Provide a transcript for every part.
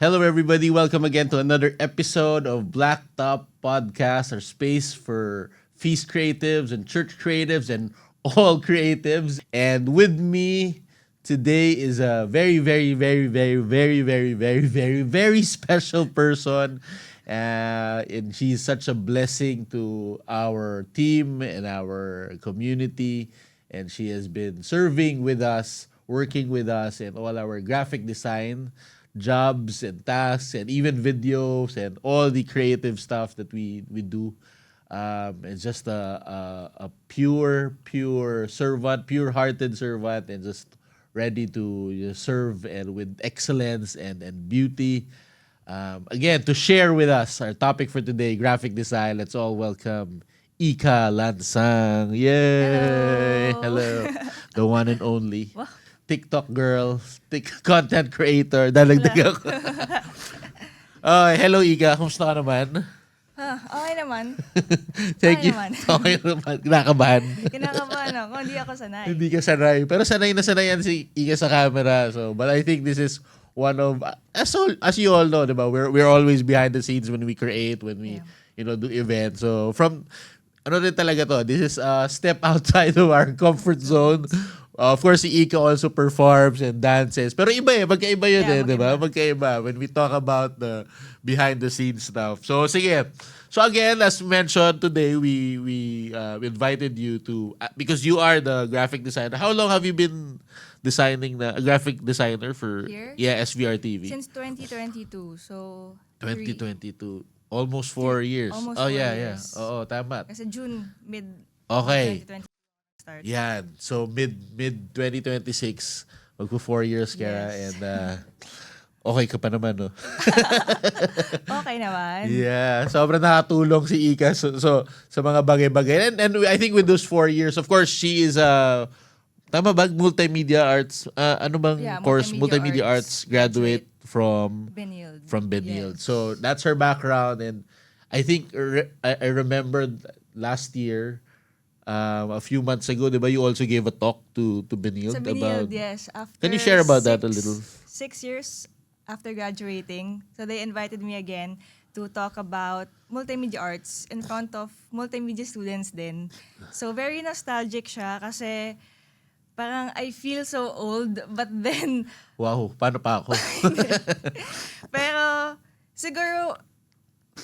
Hello, everybody. Welcome again to another episode of Blacktop Podcast, our space for feast creatives and church creatives and all creatives. And with me today is a very special person. And she's such a blessing to our team and our community. And she has been serving with us, working with us, in all our graphic design jobs and tasks and even videos and all the creative stuff that we do. It's just a pure servant, pure-hearted servant, and just ready to serve and with excellence and beauty. Again, to share with us our topic for today, graphic design. Let's all welcome Ika Lansang. Yay! Hello. Hello. The one and only. Wow. TikTok girl, content creator, dalagdag Wala. ako. Hello Ika, kumusta ka naman? Okay naman. Thank you. naman. Okay naman. Kinakabahan. Kinakabahan ako. Hindi ako sanay. Hindi ka sanay. Pero sanay na sanay yan si Ika sa camera. So, but I think this is one of, as you all know, diba? We're always behind the scenes when we create, when we, do events. So, ano rin talaga to, this is a step outside of our comfort zone. Of course, si Ika also performs and dances. Pero iba magkaiba yun di ba? Magkaiba when we talk about the behind the scenes stuff. So, sige. So again, as mentioned today, we invited you to, because you are the graphic designer. How long have you been designing a graphic designer for Here? SVR TV? Since 2022. So, 2022. Almost 4 years. Almost 4 yeah. years. Oo, tama. Kasi June, mid Okay. 2020 start. Yan. So mid 2026, magpo 4 years ka Yes. and okay ka pa naman, no? Okay naman. Yeah, sobrang nakatulong si Ika so sa mga bagay-bagay. And I think with those 4 years, of course, she is tama ba? Multimedia arts. Ano bang Yeah, course? multimedia Multimedia arts graduate from Benilde. Benilde. Yes. So that's her background, and I think I remembered last year, a few months ago, diba, you also gave a talk to Benilde Sa about. Benilde, yes. After Can you share about that a little? 6 years after graduating, so they invited me again to talk about multimedia arts in front of multimedia students din. So very nostalgic siya kasi parang I feel so old, but then Wow, paano pa ako? pero siguro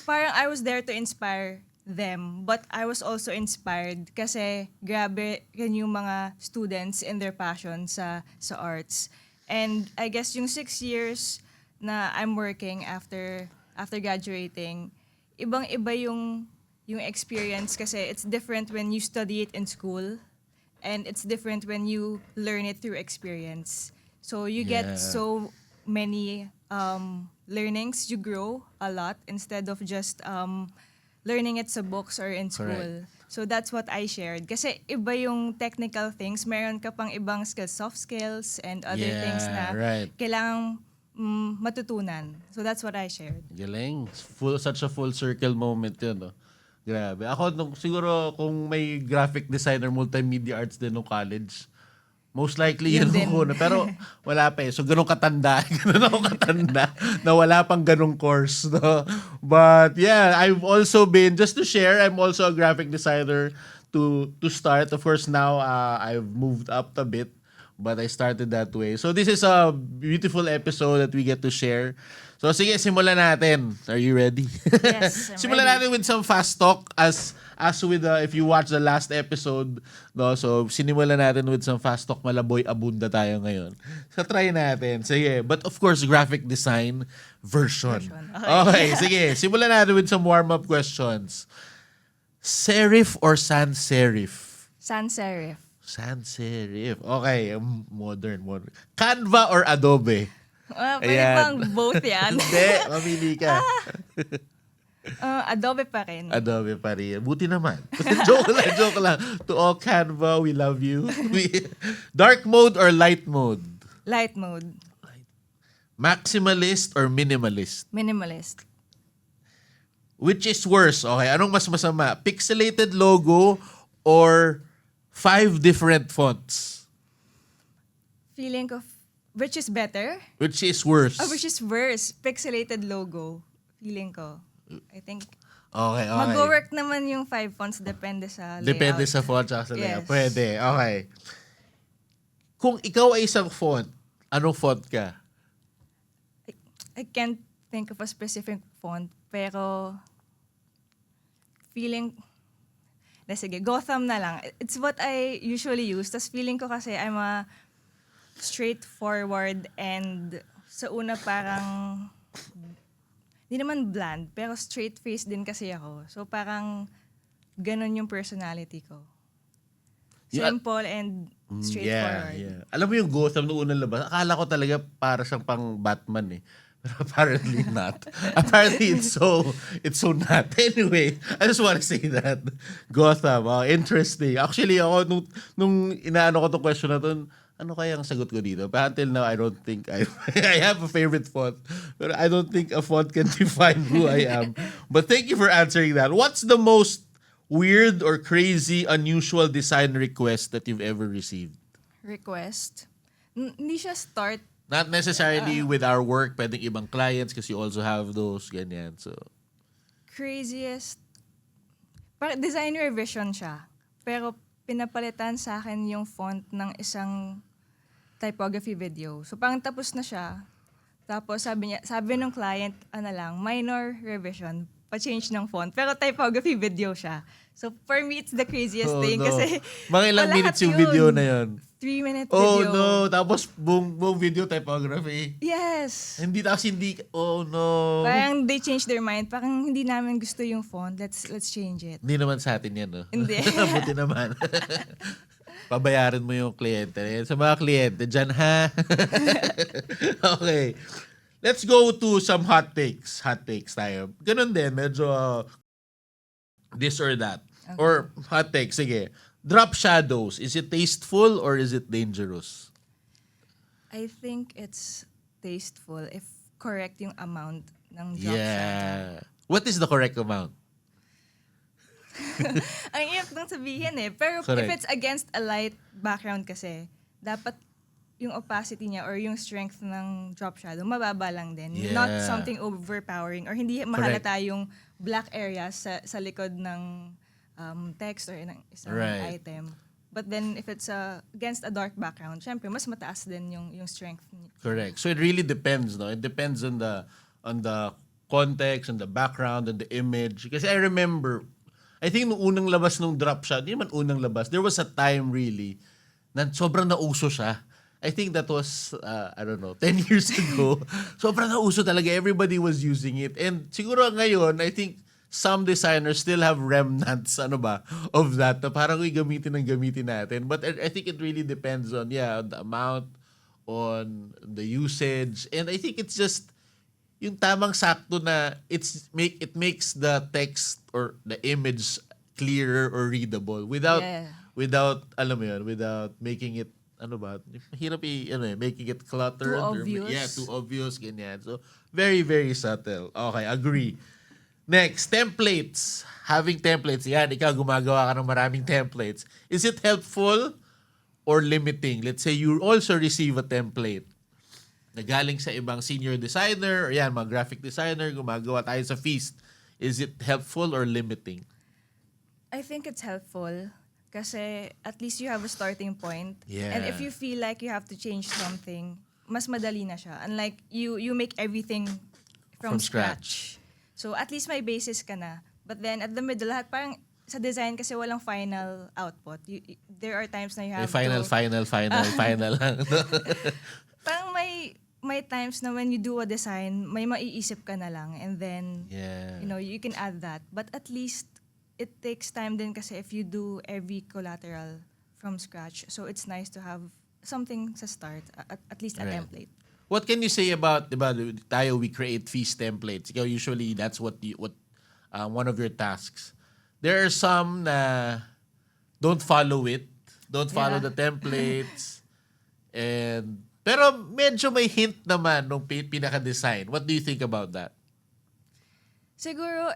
parang I was there to inspire them, but I was also inspired kasi grabe rin yung mga students in their passion sa arts. And I guess yung 6 years na I'm working after graduating, ibang-iba yung experience kasi it's different when you study it in school and it's different when you learn it through experience. So you Yeah. get so many learnings, you grow a lot instead of just learning it sa books or in school. Correct. So that's what I shared. Kasi iba yung technical things, meron ka pang ibang skills, soft skills and other Yeah, things na right. kailangang matutunan. So that's what I shared. Galing. Such a full circle moment yun, no? Grabe. Ako, siguro, kung may graphic designer, multimedia arts din nung college, most likely yun Yun din. ko na. Pero wala pa eh. So, ganun katanda. Ganun ako katanda na wala pang ganung course. No? But yeah, I've also been, just to share, I'm also a graphic designer to start. Of course, now I've moved up a bit. But I started that way. So this is a beautiful episode that we get to share. So sige, simulan natin. Are you ready? Yes, I'm Simulan ready. natin with some fast talk as with if you watch the last episode, no. So sinimulan natin with some fast talk, malaboy abunda tayo ngayon. So try natin. Sige, but of course graphic design version. Okay, sige. Simulan natin with some warm-up questions. Serif or sans serif? Sans serif. Sans serif. Okay, modern. Canva or Adobe? Pwede Ayan. pang both yan. Hindi, mamili ka. Adobe pa rin. Adobe pa rin. Buti naman. joke lang. To all Canva, we love you. Dark mode or light mode? Light mode. Maximalist or minimalist? Minimalist. Which is worse? Okay, anong mas masama? Pixelated logo or 5 different fonts? Feeling ko which is better? Which is worse? Which is worse? Pixelated logo. Feeling ko. I think Okay. mag-work naman yung 5 fonts depende sa layout. Depende sa font at sa layout. Yes. Pwede. Okay. Kung ikaw ay isang font, anong font ka? I can't think of a specific font, pero feeling, sige, Gotham na lang. It's what I usually use. Tas feeling ko kasi I'm a straightforward and sa una parang, di naman bland, pero straight-faced din kasi ako. So parang ganun yung personality ko. Yeah. Simple and straightforward. Yeah. Alam mo yung Gotham noong unang labas, akala ko talaga para siyang pang Batman eh. Pero apparently not. Apparently it's so not. Anyway, I just want to say that. Gotham, interesting. Actually ako, nung inaano ko tong question na to, ano kaya ang sagot ko dito? But until now, I don't think I have a favorite font. But I don't think a font can define who I am. But thank you for answering that. What's the most weird or crazy, unusual design request that you've ever received? Request? Hindi siya start. Not necessarily with our work, pwedeng ibang clients kasi you also have those, ganyan. So, Craziest. Parang design revision siya. Pero pinapalitan sa akin yung font ng isang typography video. So parang tapos na siya. Tapos sabi ng client, minor revision, pa-change ng font. Pero typography video siya. So for me, it's the craziest thing kasi mga ilang lahat minutes yung yun. video na yun. 3-minute Oh video. no, tapos buong video typography. Yes. Oh no. Parang they change their mind. Parang hindi namin gusto yung font. Let's change it. Hindi naman sa atin yan, no? Hindi. Buti naman. Pabayaran mo yung kliyente. Sa mga kliyente, dyan ha? Okay. Let's go to some hot takes. Hot takes tayo. Ganun din, medyo this or that. Okay. Or hot take, sige. Drop shadows. Is it tasteful or is it dangerous? I think it's tasteful if correct yung amount ng drop shadow. What is the correct amount? Ang hirap nang sabihin eh. Pero Correct. if it's against a light background kasi, dapat yung opacity niya or yung strength ng drop shadow, mababa lang din. Yeah. Not something overpowering or hindi mahalata yung black area sa likod ng text or ng isang Right. item. But then if it's against a dark background, syempre mas mataas din yung strength niya. Correct. So it really depends, no? It depends on the context, on the background, on the image. Kasi I remember, I think nung unang labas nung drop shot, hindi man unang labas, there was a time really na sobrang nauso siya. I think that was, 10 years ago. Sobrang nauso talaga. Everybody was using it. And siguro ngayon, I think some designers still have remnants, of that. Na parang gamitin natin. But I think it really depends on the amount, on the usage. And I think it's just yung tamang sakto na it makes the text or the image clearer or readable without alam mo yun, without making it hirap making it cluttered. Too obvious. Too obvious, ganyan. So, very, very subtle. Okay, agree. Next, templates. Having templates. Yan, ikaw gumagawa ka ng maraming templates. Is it helpful or limiting? Let's say you also receive a template na galing sa ibang senior designer or mga graphic designer, gumagawa tayo sa Feast. Is it helpful or limiting? I think it's helpful kasi at least you have a starting point. Yeah. And if you feel like you have to change something, mas madali na siya. Unlike you make everything from scratch. So at least may basis ka na. But then at the middle, lahat parang sa design kasi walang final output. There are times na you have Final lang. Parang may times na when you do a design, may maiisip ka na lang and then you can add that. But at least it takes time din kasi if you do every collateral from scratch. So it's nice to have something sa start, at least a template. What can you say about, diba, tayo we create Feast templates. Ikaw usually that's what one of your tasks. There are some na don't follow it. Don't follow the templates. Pero medyo may hint naman nung pinaka-design. What do you think about that? Siguro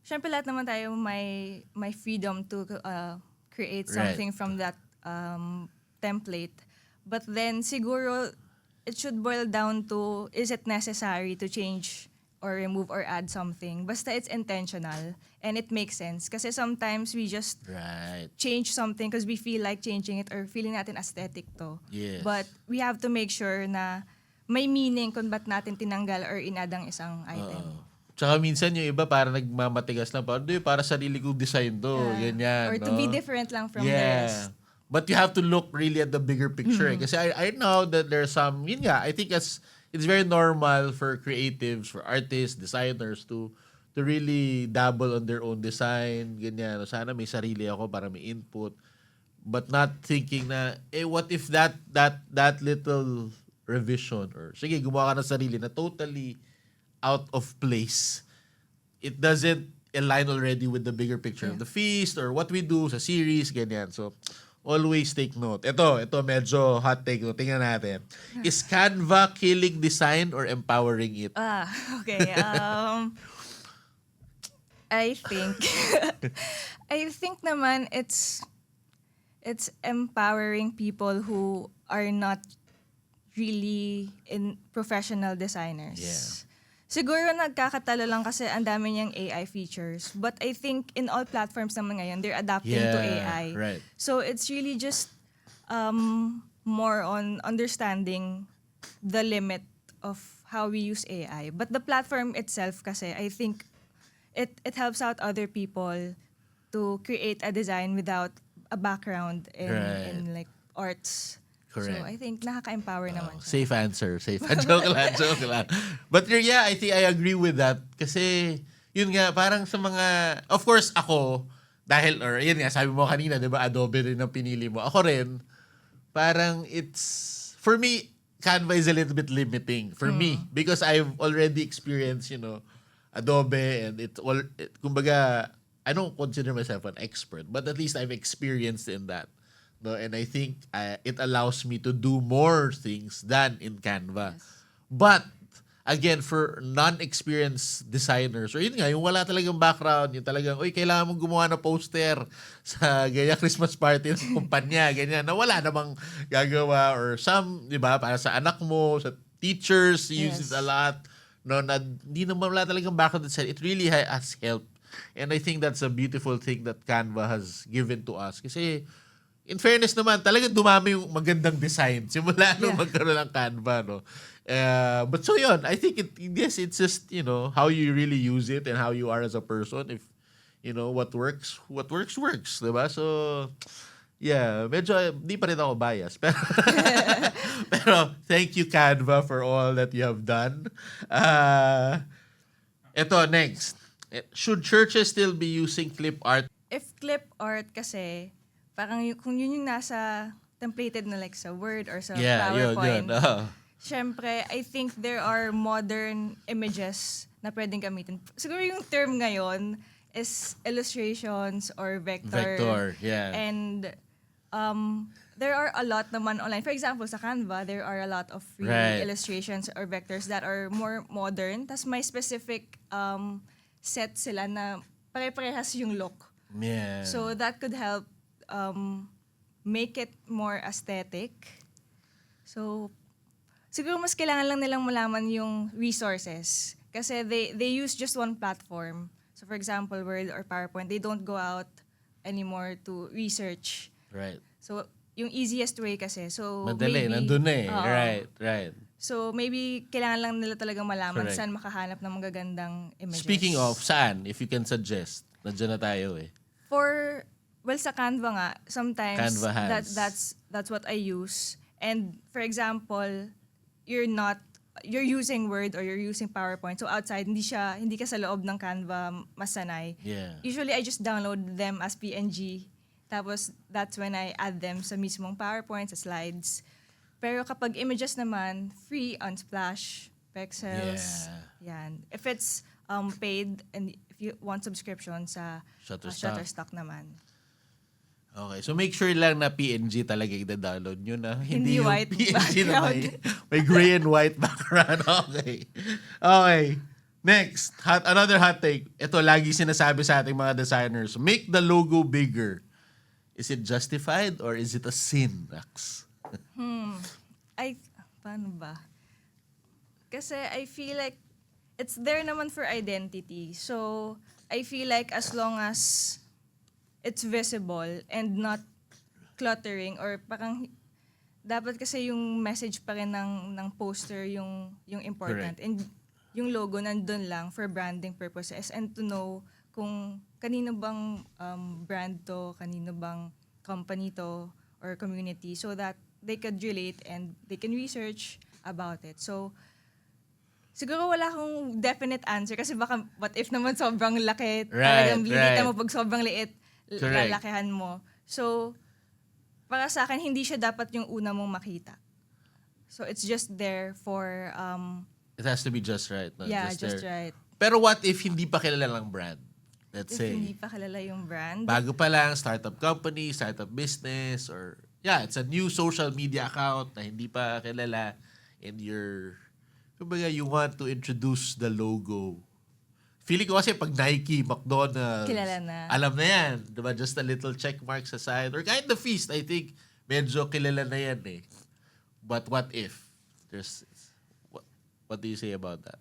syempre lahat naman tayo may freedom to create something from that template. But then siguro it should boil down to, is it necessary to change or remove or add something? Basta it's intentional and it makes sense. Kasi sometimes we just Right. change something because we feel like changing it or feeling natin aesthetic to. Yes. But we have to make sure na may meaning kung ba't natin tinanggal or inad ang isang item. Tsaka minsan yung iba para nagmamatigas lang. Para sarili kong design to. Ganyan. Or to no? be different lang from the Yeah. rest. But you have to look really at the bigger picture. Kasi I know that there's some, yun nga, I think it's very normal for creatives, for artists, designers to really dabble on their own design. Ganyan. Sana may sarili ako para may input. But not thinking na, what if that little revision or sige, gumawa ka ng sarili na totally out of place. It doesn't align already with the bigger picture of the feast or what we do sa series, ganyan. So, always take note. Ito medyo hot take. Tingnan natin. Is Canva killing design or empowering it? Okay. I think I think naman it's empowering people who are not really in professional designers. Yeah. Siguro nagkakatalo lang kasi ang dami niyang AI features. But I think in all platforms naman ngayon, they're adapting to AI. Right. So it's really just more on understanding the limit of how we use AI. But the platform itself kasi, I think it helps out other people to create a design without a background in like arts. Correct. So I think nakaka-empower naman siya. Safe answer. Joke lang. But yeah, I think I agree with that. Kasi, yun nga, parang sa mga, of course, ako, or yun nga, sabi mo kanina, di ba, Adobe rin ang pinili mo. Ako rin, parang for me, Canva is a little bit limiting for me because I've already experienced, Adobe and kumbaga, I don't consider myself an expert, but at least I've experienced in that. No, and I think it allows me to do more things than in Canva. Yes. But, again, for non-experienced designers, or yun nga, yung wala talagang background, yung talagang, kailangan mong gumawa ng poster sa ganyan Christmas party ng kumpanya, ganyan, na wala namang gagawa, or some, di ba, para sa anak mo, sa teachers, use it a lot, no, na hindi naman wala talagang background design. It really has helped. And I think that's a beautiful thing that Canva has given to us. Kasi, in fairness naman, talagang dumami yung magandang design simula nung magkaroon ng Canva, no? But so yun, I think it's just, how you really use it and how you are as a person. If, what works, diba? So, yeah, medyo, di pa rin ako bias. Pero thank you, Canva, for all that you have done. Ito, next. Should churches still be using clip art? If clip art kasi, parang kung yun yung nasa templated na like sa Word or sa PowerPoint, yun. syempre, I think there are modern images na pwedeng gamitin. Siguro yung term ngayon is illustrations or vector. Vector, yeah. And there are a lot naman online. For example, sa Canva, there are a lot of free illustrations or vectors that are more modern. Tas may specific set sila na pare-parehas yung look. Yeah. So that could help make it more aesthetic. So, siguro mas kailangan lang nilang malaman yung resources. Kasi they use just one platform. So, for example, Word or PowerPoint, they don't go out anymore to research. Right. So, yung easiest way kasi. So, Madali, maybe, nandun na eh. Right. So, maybe kailangan lang nila talagang malaman Correct. saan makahanap ng magagandang images. Speaking of, saan? If you can suggest. Nandiyan na tayo eh. Sa Canva nga, sometimes Canva has. that's what I use. And for example, you're using Word or you're using PowerPoint. So outside, hindi ka sa loob ng Canva masanay. Yeah. Usually I just download them as PNG. Tapos that's when I add them sa mismong PowerPoint, sa slides. Pero kapag images naman, free on Splash, Pexels. Yan. If it's paid and if you want subscription sa Shutterstock naman. Okay, so make sure lang na PNG talaga i-download nyo na Hindi yung white PNG na background. may gray and white background. Okay. Next, another hot take. Ito, lagi sinasabi sa ating mga designers, make the logo bigger. Is it justified or is it a sin, Rax? I, paano ba? Kasi I feel like it's there naman for identity. So, I feel like as long as it's visible and not cluttering or parang dapat kasi yung message pa rin ng poster yung important. Correct. And yung logo nandun lang for branding purposes and to know kung kanino bang brand to, kanino bang company to or community so that they could relate and they can research about it. So, siguro wala akong definite answer kasi baka what if naman sobrang laki, talagang lilitan mo pag sobrang liit, Correct. lalakihan mo. So, para sa akin, hindi siya dapat yung una mong makita. So, it's just there for, It has to be just right. No? yeah, just there. right. Pero what if hindi pa kilala ng brand? Let's If say, hindi pa kilala yung brand. bago pa lang, startup company, startup business, or yeah, it's a new social media account na hindi pa kilala and kumbaga, you want to introduce the logo. Feeling ko kasi pag Nike, McDonald's, Kilala na. alam na yan. Diba? Just a little check mark sa side. Or kahit the Feast, I think, medyo kilala na yan eh. But what if? What do you say about that?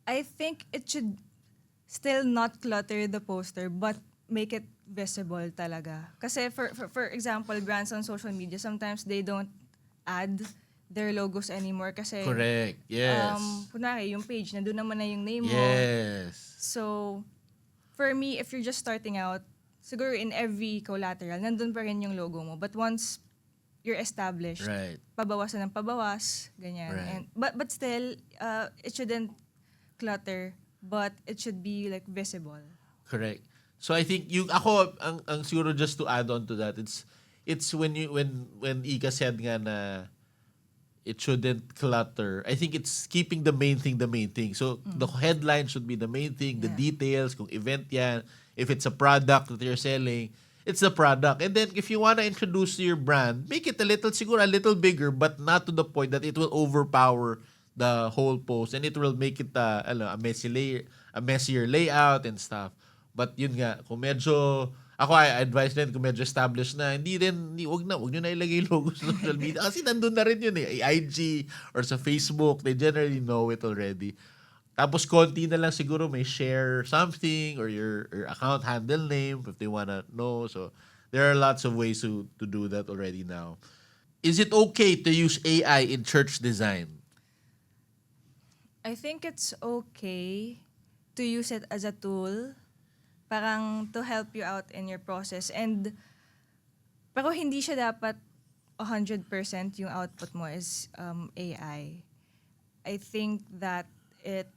I think it should still not clutter the poster but make it visible talaga. Kasi for example, brands on social media, sometimes they don't add their logos anymore kasi Correct. Yes. kunwari, yung page, nandun naman na yung name mo. Yes. So, for me, if you're just starting out, siguro in every collateral, nandun pa rin yung logo mo. But once you're established, Right. pabawasan ng pabawas, ganyan. Right. And, but still, it shouldn't clutter, but it should be like visible. Correct. So I think ang siguro just to add on to that, it's when Ika said nga na it shouldn't clutter. I think it's keeping the main thing. So the headline should be the main thing, the Yeah. details, kung event yan, if it's a product that you're selling, it's the product. And then if you want to introduce your brand, make it siguro a little bigger, but not to the point that it will overpower the whole post and it will make it a messier layout and stuff. But yun nga, kung medyo I advise din kung medyo established na, wag nyo na ilagay yung logo sa social media. Kasi nandun na rin yun eh. IG or sa Facebook, they generally know it already. Tapos konti na lang siguro may share something or your account handle name if they wanna know. So there are lots of ways to do that already now. Is it okay to use AI in church design? I think it's okay to use it as a tool, parang to help you out in your process. Pero hindi siya dapat 100% yung output mo is AI. I think that it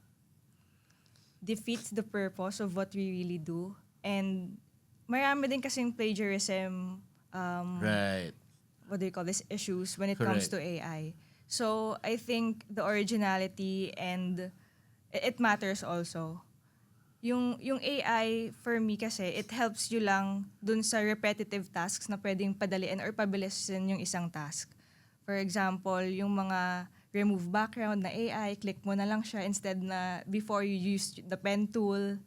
defeats the purpose of what we really do. And marami din kasing plagiarism, Right. what do you call this, issues when it comes to Correct. AI. So I think the originality and it matters also. Yung AI for me kasi it helps you lang dun sa repetitive tasks na pwedeng padaliin or pabilisin yung isang task. For example, yung mga remove background na AI, click mo na lang siya instead na before you use the pen tool.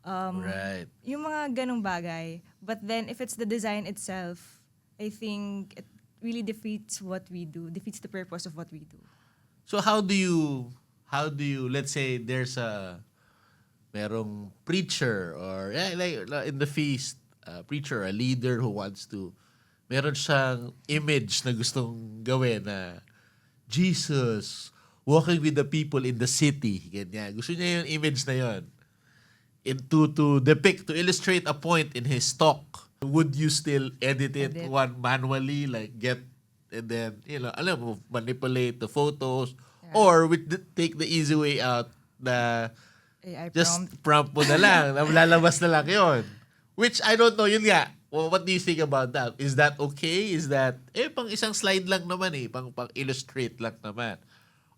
Right. Yung mga ganong bagay. But then if it's the design itself, I think it really defeats what we do, defeats the purpose of what we do. So how do you let's say merong preacher or like in the feast, a preacher, a leader who wants to meron siyang image na gustong gawin na Jesus walking with the people in the city, ganyan. Gusto niya yung image na yon. To depict, to illustrate a point in his talk. Would you still edit it Edit. manually, like and then, alam mo, manipulate the photos, Yeah. or take the easy way out na AI just prompt. prompt mo na lang, na lalabas na lang yon. Which, I don't know, yun nga. Well, what do you think about that? Is that okay? Is that, pang isang slide lang naman pang illustrate lang naman.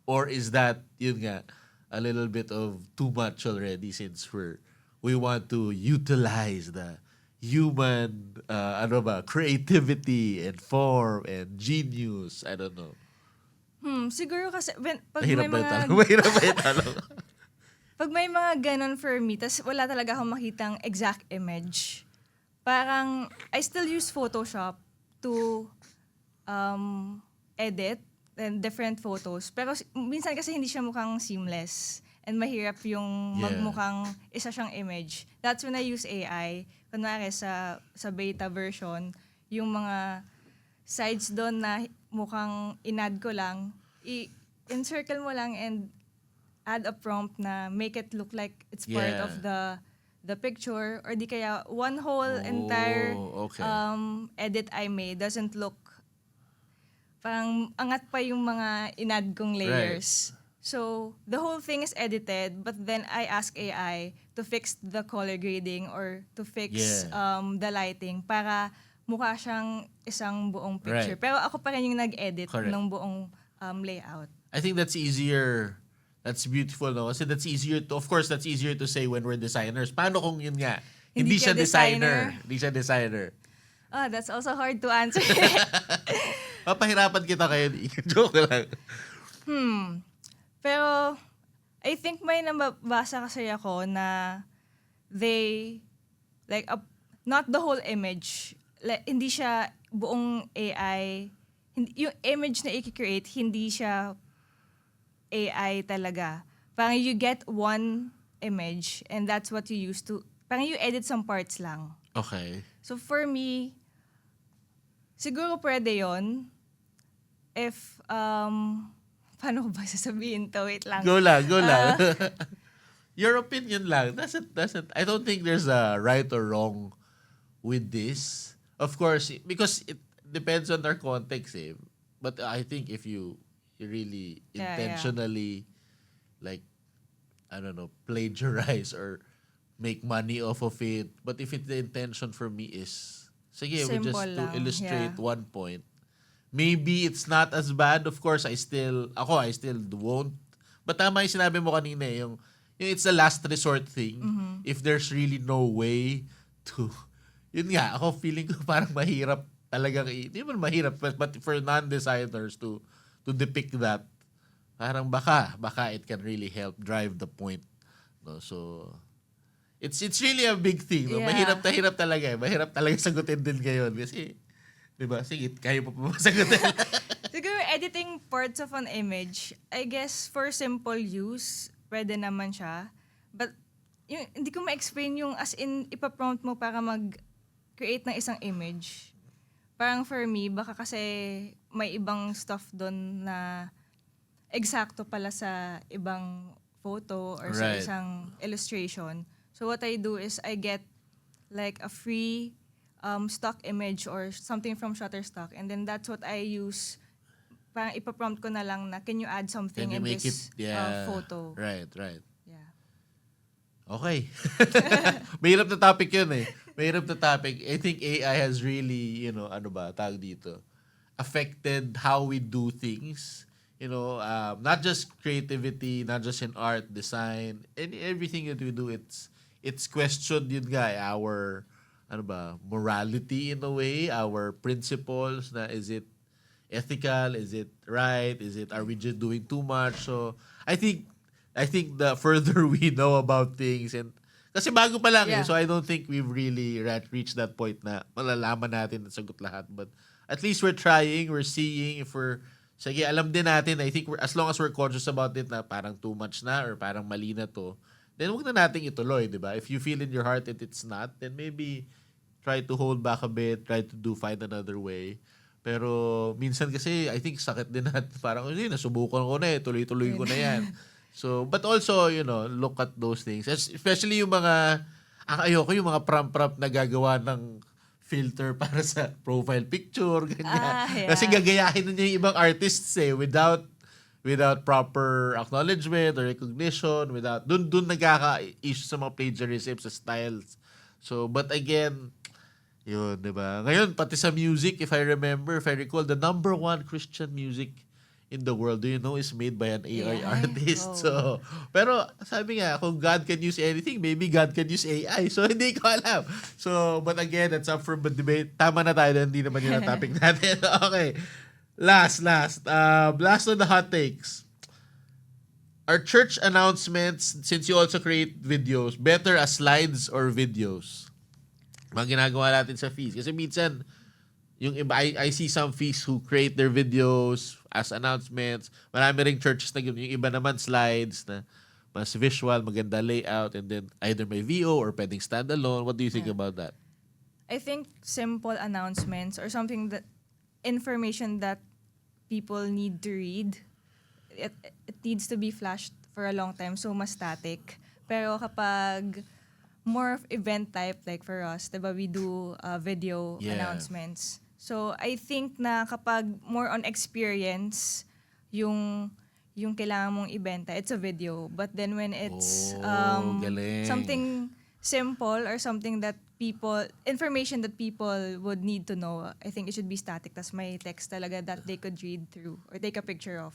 Or is that, yun nga, a little bit of too much already since we want to utilize the human, creativity and form and genius. I don't know. Siguro kasi pag Mahirap may ba yung mga tanong? Mahirap ba yung tanong? pag may mga ganon for me, tas wala talaga akong makitang exact image. Parang I still use Photoshop to edit and different photos. Pero minsan kasi hindi siya mukhang seamless and mahirap yung Yeah. magmukhang isa siyang image. That's when I use AI. Kunwari sa beta version, yung mga sides doon na mukhang inad ko lang, encircle mo lang and add a prompt na make it look like it's part Yeah. of the picture, or di kaya one whole entire okay. edit I made doesn't look, parang angat pa yung mga inad kong layers. So, the whole thing is edited, but then I ask AI to fix the color grading or to fix Yeah. the lighting para mukha siyang isang buong picture. Right. Pero ako pa rin yung nag-edit Correct. ng buong layout. I think that's easier. That's beautiful, no? Kasi that's easier to, of course, that's easier to say when we're designers. Paano kung yun nga? Hindi Hindi siya ka designer. designer. Hindi siya designer. Ah, that's also hard to answer. Papahirapan kita kayo. Joke lang. Pero, I think may nabasa kasi ako na they, like, not the whole image. Like, hindi siya buong AI. Yung image na i-create, hindi siya AI talaga. Parang you get one image and that's what you use to, parang you edit some parts lang. Okay. So for me, siguro pwede yon if, paano ko ba sasabihin to? Wait lang. Go lang, go lang. Your opinion lang. Doesn't, I don't think there's a right or wrong with this. Of course, because it depends on their context eh. But I think if you really Yeah, intentionally, like, I don't know, plagiarize or make money off of it. But if the intention for me is, sige, we just Simple to lang, illustrate yeah. one point. Maybe it's not as bad. Of course, I still won't. But tama yung sinabi mo kanina, yung it's a last resort thing. Mm-hmm. If there's really no way to, yun nga, ako feeling ko parang mahirap talagang, hindi man mahirap, but for non-designers to depict that, parang baka it can really help drive the point. No? So, it's really a big thing. No? Yeah. Mahirap talaga eh. Mahirap talaga sagutin din ngayon. Kasi, di ba? Sige, kaya mo pa masagutin. Siguro editing parts of an image, I guess for simple use, pwede naman siya. But yung, hindi ko ma-explain yung as in ipaprompt mo para mag-create ng isang image. Parang for me, baka kasi may ibang stuff doon na eksakto pala sa ibang photo or sa Right. isang illustration. So what I do is I get like a free stock image or something from Shutterstock, and then that's what I use. Parang ipaprompt ko na lang na, can you add something Can you in make this it, yeah. photo? Right. Yeah. Okay. Mahirap na topic yun eh. Mahirap na topic. I think AI has really, tawag dito, affected how we do things. Not just creativity, not just in art, design, and everything that we do, it's questioned yun nga, our, morality in a way, our principles, na is it ethical, is it right, are we just doing too much? So, I think the further we know about things, and kasi bago pa lang Yeah. so I don't think we've really reached that point na malalaman natin at sagot lahat, but at least we're trying, we're seeing if sige, alam din natin, I think as long as we're conscious about it na parang too much na or parang mali na to, then wag na nating ituloy, di ba? If you feel in your heart that it's not, then maybe try to hold back a bit, find another way. Pero minsan kasi, I think sakit din natin. Parang, nasubukan ko na tuloy-tuloy ko na yan. So, but also, look at those things. Especially yung mga, ayoko yung mga prompt na gagawa ng filter para sa profile picture, ganyan. Yeah. Kasi gagayahin na niya yung ibang artists without proper acknowledgement or recognition, dun nagkaka-issue sa mga plagiarism, sa styles. So, but again, yun, di ba? Ngayon, pati sa music, if I recall, the number one Christian music in the world, do you know, is made by an AI artist. Oh. So, pero sabi nga, kung God can use anything, maybe God can use AI. So, hindi ko alam. So, but again, that's up for debate. Tama na tayo, hindi naman yun ang topic natin. Okay. Last on the hot takes. Are church announcements, since you also create videos, better as slides or videos? Mga ginagawa natin sa feeds. Kasi minsan, Yung iba, I see some feasts who create their videos as announcements. Marami ring churches na ganun. Yung iba naman slides na mas visual, maganda layout, and then either may VO or pwedeng standalone. What do you think Yeah. about that? I think simple announcements or something that information that people need to read, it needs to be flashed for a long time, so mas static. Pero kapag more of event type, like for us, diba, we do video Yeah. announcements. So I think na kapag more on experience, yung kailangan mong ibenta, it's a video. But then when it's Galing. something simple or something that information that people would need to know, I think it should be static. Tas may text talaga that they could read through or take a picture of.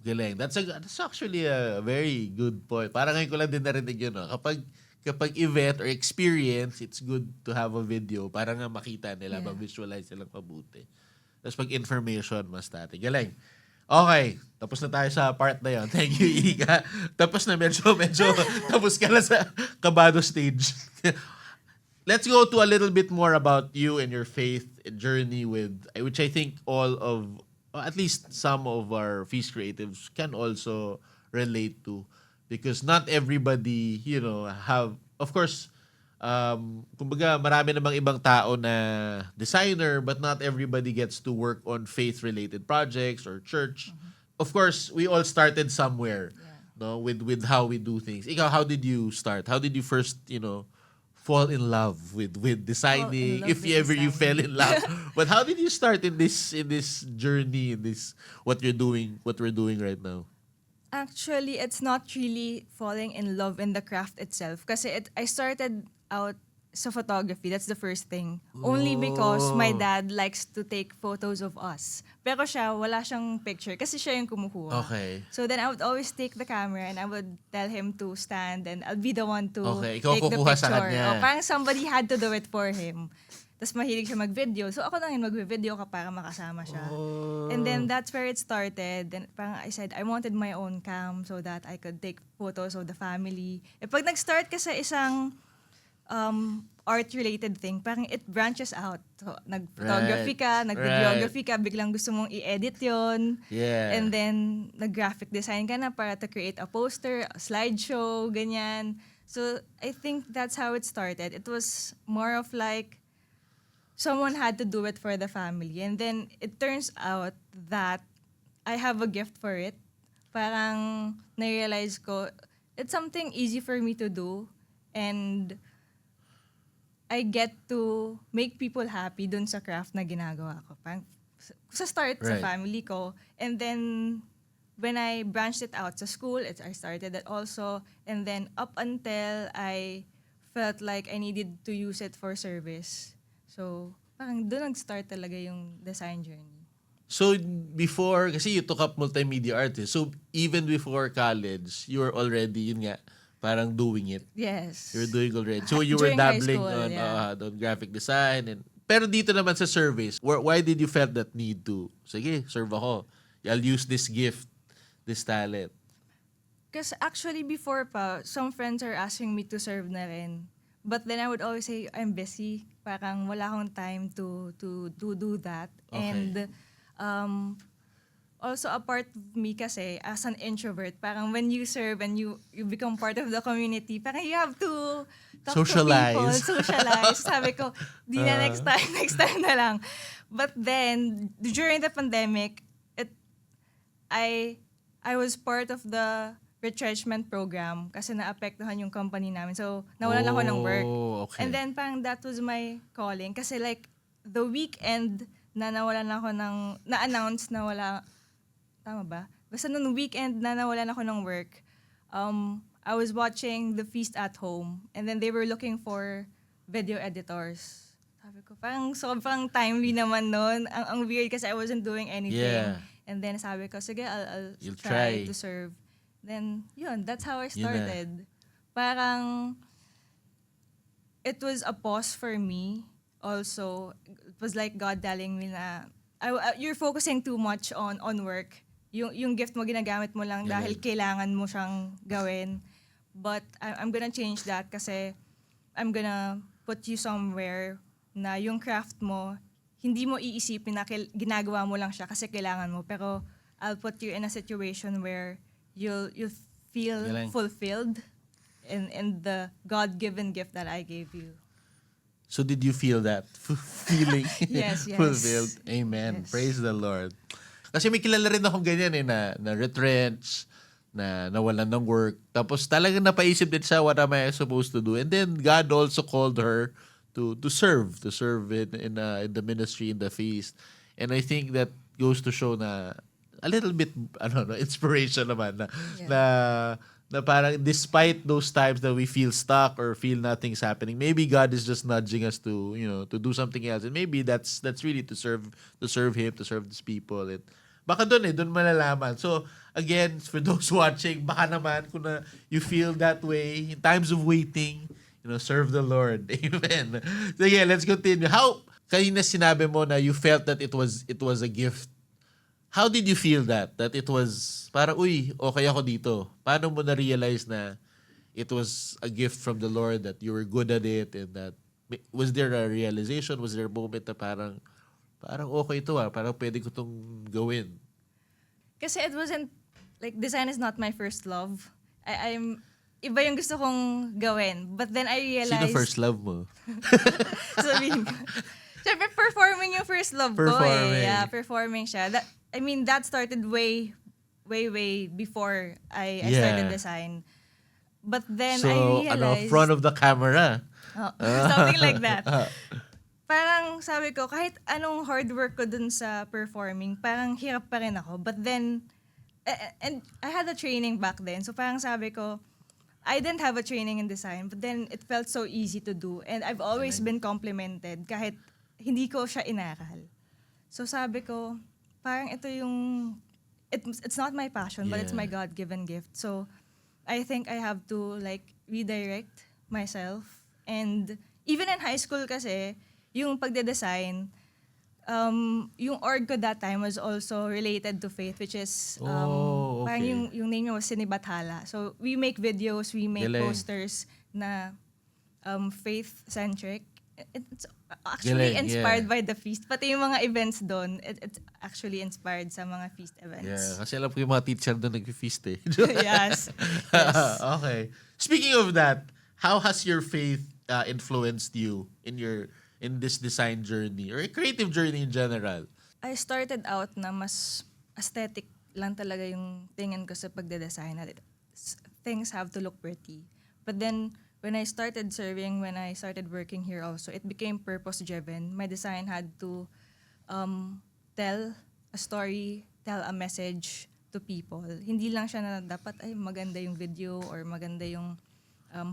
Galing. That's actually a very good point. Parang ngayon ko lang din narinig yun. No? Kapag event or experience, it's good to have a video para nga makita nila, Yeah. ma-visualize nilang mabuti. Tapos pag information, mas dati. Galing. Okay, tapos na tayo sa part na yon. Thank you, Ika. Tapos na medyo, tapos ka na sa kabado stage. Let's go to a little bit more about you and your faith journey which I think all of, at least some of our Feast creatives can also relate to. Because not everybody, have, of course, kumbaga marami namang ibang tao na designer, but not everybody gets to work on faith-related projects or church. Of course, we all started somewhere, no, with how we do things. Ikaw, how did you start? How did you first, fall in love with designing? love If with ever you design. fell in love, but how did you start in this journey, in this what we're doing right now? Actually, it's not really falling in love in the craft itself. Kasi I started out sa photography. That's the first thing. Only because my dad likes to take photos of us. Pero siya, wala siyang picture kasi siya yung kumukuha. Okay. So then I would always take the camera and I would tell him to stand and I'll be the one to Okay, ikaw take the kukuha sa picture. kanya. Parang somebody had to do it for him. Tapos mahilig siya mag-video. So ako na rin mag-video ka para makasama siya. And then that's where it started. Then parang I said, I wanted my own cam so that I could take photos of the family. Pag nag-start ka sa isang art-related thing, parang it branches out. So, nag-photography ka, nag-videography ka, biglang gusto mong i-edit yon. Yeah. And then, nag-graphic design ka na para to create a poster, a slideshow, ganyan. So, I think that's how it started. It was more of like, someone had to do it for the family. And then, it turns out that I have a gift for it. Parang, na-realize ko, it's something easy for me to do. And, I get to make people happy dun sa craft na ginagawa ko. Parang, sa start, sa Right. family ko. And then, when I branched it out sa school, I started that also. And then, up until I felt like I needed to use it for service. So, parang doon nag-start talaga yung design journey. So before, kasi you took up multimedia artist, so even before college, you were already, yun nga, parang doing it. Yes. You were doing already. So you were During high dabbling school, on, yeah. on graphic design. Pero dito naman sa service, why did you felt that need to, sige, serve ako. I'll use this gift, this talent. Kasi actually before pa, some friends are asking me to serve na rin. But then I would always say, I'm busy. Parang wala akong time to do that. Okay. And also a part of me kasi, as an introvert, parang when you serve and you become part of the community, parang you have to talk Socialize. to people, socialize. Sabi ko, di na next time na lang. But then, during the pandemic, I was part of the retrenchment program kasi naapektuhan yung company namin. So, nawalan ako ng work. Okay. And then, parang that was my calling. Kasi like, the weekend na nawalan ako na-announce na wala, tama ba? Basta nung weekend na nawalan ako ng work, I was watching The Feast at Home. And then they were looking for video editors. Sabi ko, parang sobrang timely naman nun. Ang weird kasi I wasn't doing anything. Yeah. And then sabi ko, sige, I'll You'll try try. to serve. Then, yun, that's how I Yun na. started. Parang, it was a pause for me. Also, it was like God telling me na, you're focusing too much on work. Yung gift mo, ginagamit mo lang dahil kailangan mo siyang gawin. But I'm gonna change that kasi I'm gonna put you somewhere na yung craft mo, hindi mo iisipin na ginagawa mo lang siya kasi kailangan mo. Pero I'll put you in a situation where you'll feel Galing. fulfilled in the God-given gift that I gave you. So did you feel that feeling? Yes, yes. Fulfilled. Amen. Yes. Praise the Lord. Kasi may kilala rin akong ganyan na retrench, na nawalan ng work. Tapos talagang napaisip din siya, what am I supposed to do? And then God also called her to serve in the ministry, in the feast. And I think that goes to show na a little bit inspiration naman na parang despite those times that we feel stuck or feel nothing's happening, maybe God is just nudging us to do something else, and maybe that's really to serve Him, to serve these people. And baka doon malalaman. So again, for those watching, baka naman kung na you feel that way in times of waiting, serve the Lord. Amen. So yeah, let's continue. How kanina sinabi mo na you felt that it was a gift. How did you feel that it was parang, uy, okay ako dito? Paano mo na-realize na it was a gift from the Lord, that you were good at it, and that, was there a realization, was there a moment na parang okay ito parang pwede ko itong gawin? Kasi it wasn't, like, design is not my first love. I'm iba yung gusto kong gawin. But then I realized... Sino first love mo? Sabihin ko. Siyempre, performing yung first love ko Performing. Yeah, performing siya. That started way before I started design. But then I realized... front of the camera. Something like that. Parang sabi ko, kahit anong hard work ko dun sa performing, parang hirap pa rin ako. But then, and I had a training back then. So parang sabi ko, I didn't have a training in design, but then it felt so easy to do. And I've always been complimented kahit hindi ko siya inaral. So sabi ko, parang ito yung, it's not my passion, but it's my God-given gift. So I think I have to redirect myself. And even in high school kasi, yung pagde-design, yung org ko that time was also related to faith, which is parang yung name niya was Sinibathala. So we make videos, we make Galing. posters na faith-centric. It's actually Galing, inspired by the feast. Pati yung mga events doon, it's actually inspired sa mga feast events. Yeah, kasi alam ko yung mga teacher doon nag-feast eh. Yes. Okay. Speaking of that, how has your faith influenced you in this design journey or a creative journey in general? I started out na mas aesthetic lang talaga yung tingin ko sa pagde-design. Things have to look pretty. But then, when I started serving, when I started working here also, it became purpose-driven. My design had to tell a story, tell a message to people. Hindi lang siya na dapat ay maganda yung video or maganda yung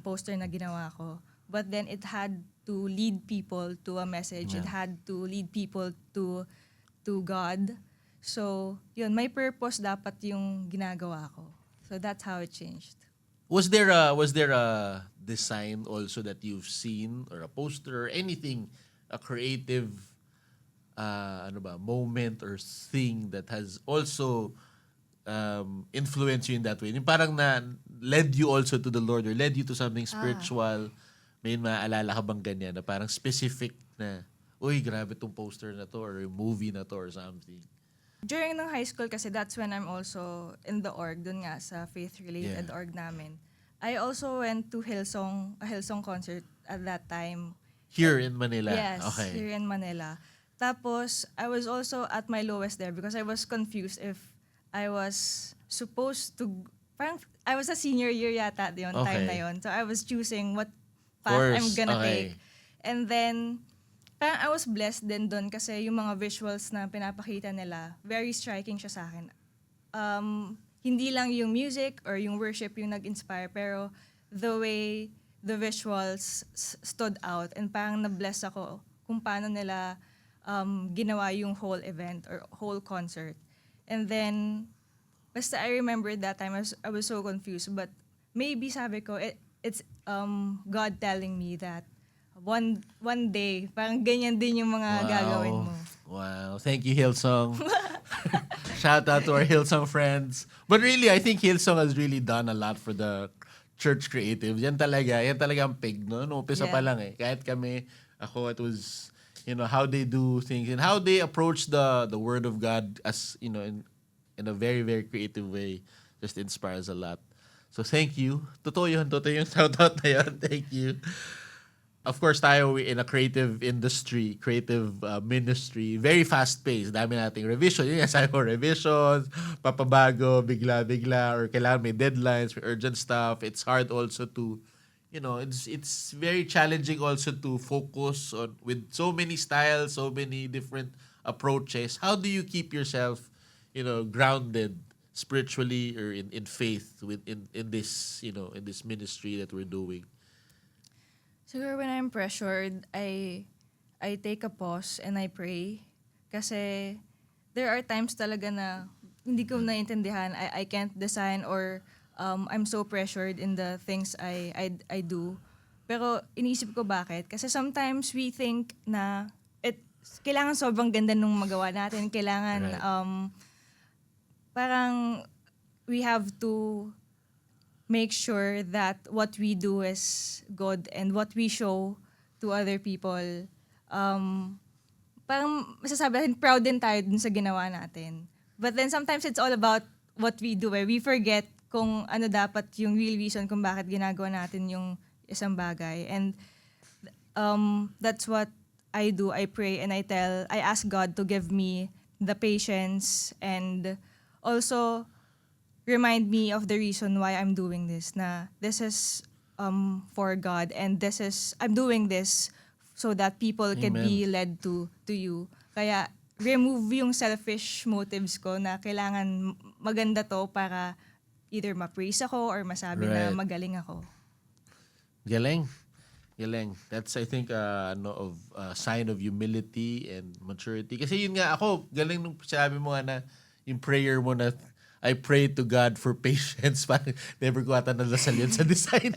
poster na ginawa ko. But then it had to lead people to a message. Yeah. It had to lead people to God. So, yun, may purpose dapat yung ginagawa ko. So that's how it changed. Was there a design also that you've seen, or a poster or anything, a creative moment or thing that has also influenced you in that way? Yung parang na led you also to the Lord or led you to something spiritual. May maaalala ka bang ganyan na parang specific na, uy, grabe tong poster na to or yung movie na to or something? During ng high school kasi, that's when I'm also in the org, dun nga sa faith-related org namin. I also went to a Hillsong concert at that time. Here in Manila? Yes, Okay. here in Manila. Tapos, I was also at my lowest there because I was confused if I was supposed to, parang I was a senior year yata yung time na yun. So I was choosing what path I'm gonna take. And then, parang I was blessed din doon kasi yung mga visuals na pinapakita nila, very striking siya sa akin. Hindi lang yung music or yung worship yung nag-inspire, pero the way the visuals stood out and parang na-bless ako kung paano nila ginawa yung whole event or whole concert. And then, basta I remember that time, I was so confused, but maybe sabi ko, it's God telling me that one day, parang ganyan din yung mga gagawin mo. Wow. Thank you, Hillsong. Shout out to our Hillsong friends. But really, I think Hillsong has really done a lot for the church creative. Yan talaga ang pig, no? No, umpisa pa lang eh. Kahit kami, ako, how they do things and how they approach the word of God as, in a very, very creative way just inspires a lot. So thank you. Totoo yun, shoutout na yun. Thank you. Of course, tayo in a creative industry, creative ministry, very fast-paced. Dami nating revision. Yun nga, sabi ko, revisions, papabago, bigla-bigla, or kailangan may deadlines, may urgent stuff. It's hard also to, it's very challenging also to focus on with so many styles, so many different approaches. How do you keep yourself, grounded spiritually or in faith in this, in this ministry that we're doing? Siguro when I'm pressured, I take a pause and I pray. Kasi there are times talaga na hindi ko naintindihan. I can't design or I'm so pressured in the things I do. Pero inisip ko bakit. Kasi sometimes we think na kailangan sobrang ganda nung magawa natin. Kailangan Right. parang we have to make sure that what we do is good and what we show to other people, parang masasabi natin, proud din tayo dun sa ginawa natin. But then sometimes it's all about what we do. We forget kung ano dapat yung real reason kung bakit ginagawa natin yung isang bagay. And that's what I do. I pray and I ask God to give me the patience and also remind me of the reason why I'm doing this. Na this is for God and I'm doing this so that people can Amen. be led to you. Kaya remove yung selfish motives ko na kailangan maganda to para either ma-praise ako or masabi na Right. magaling ako. Galing. Galing. That's, I think, of sign of humility and maturity. Kasi yun nga, ako, galing nung sabi mo nga na yung prayer mo na I pray to God for patience. Parang never ko ata nalasal yun sa design.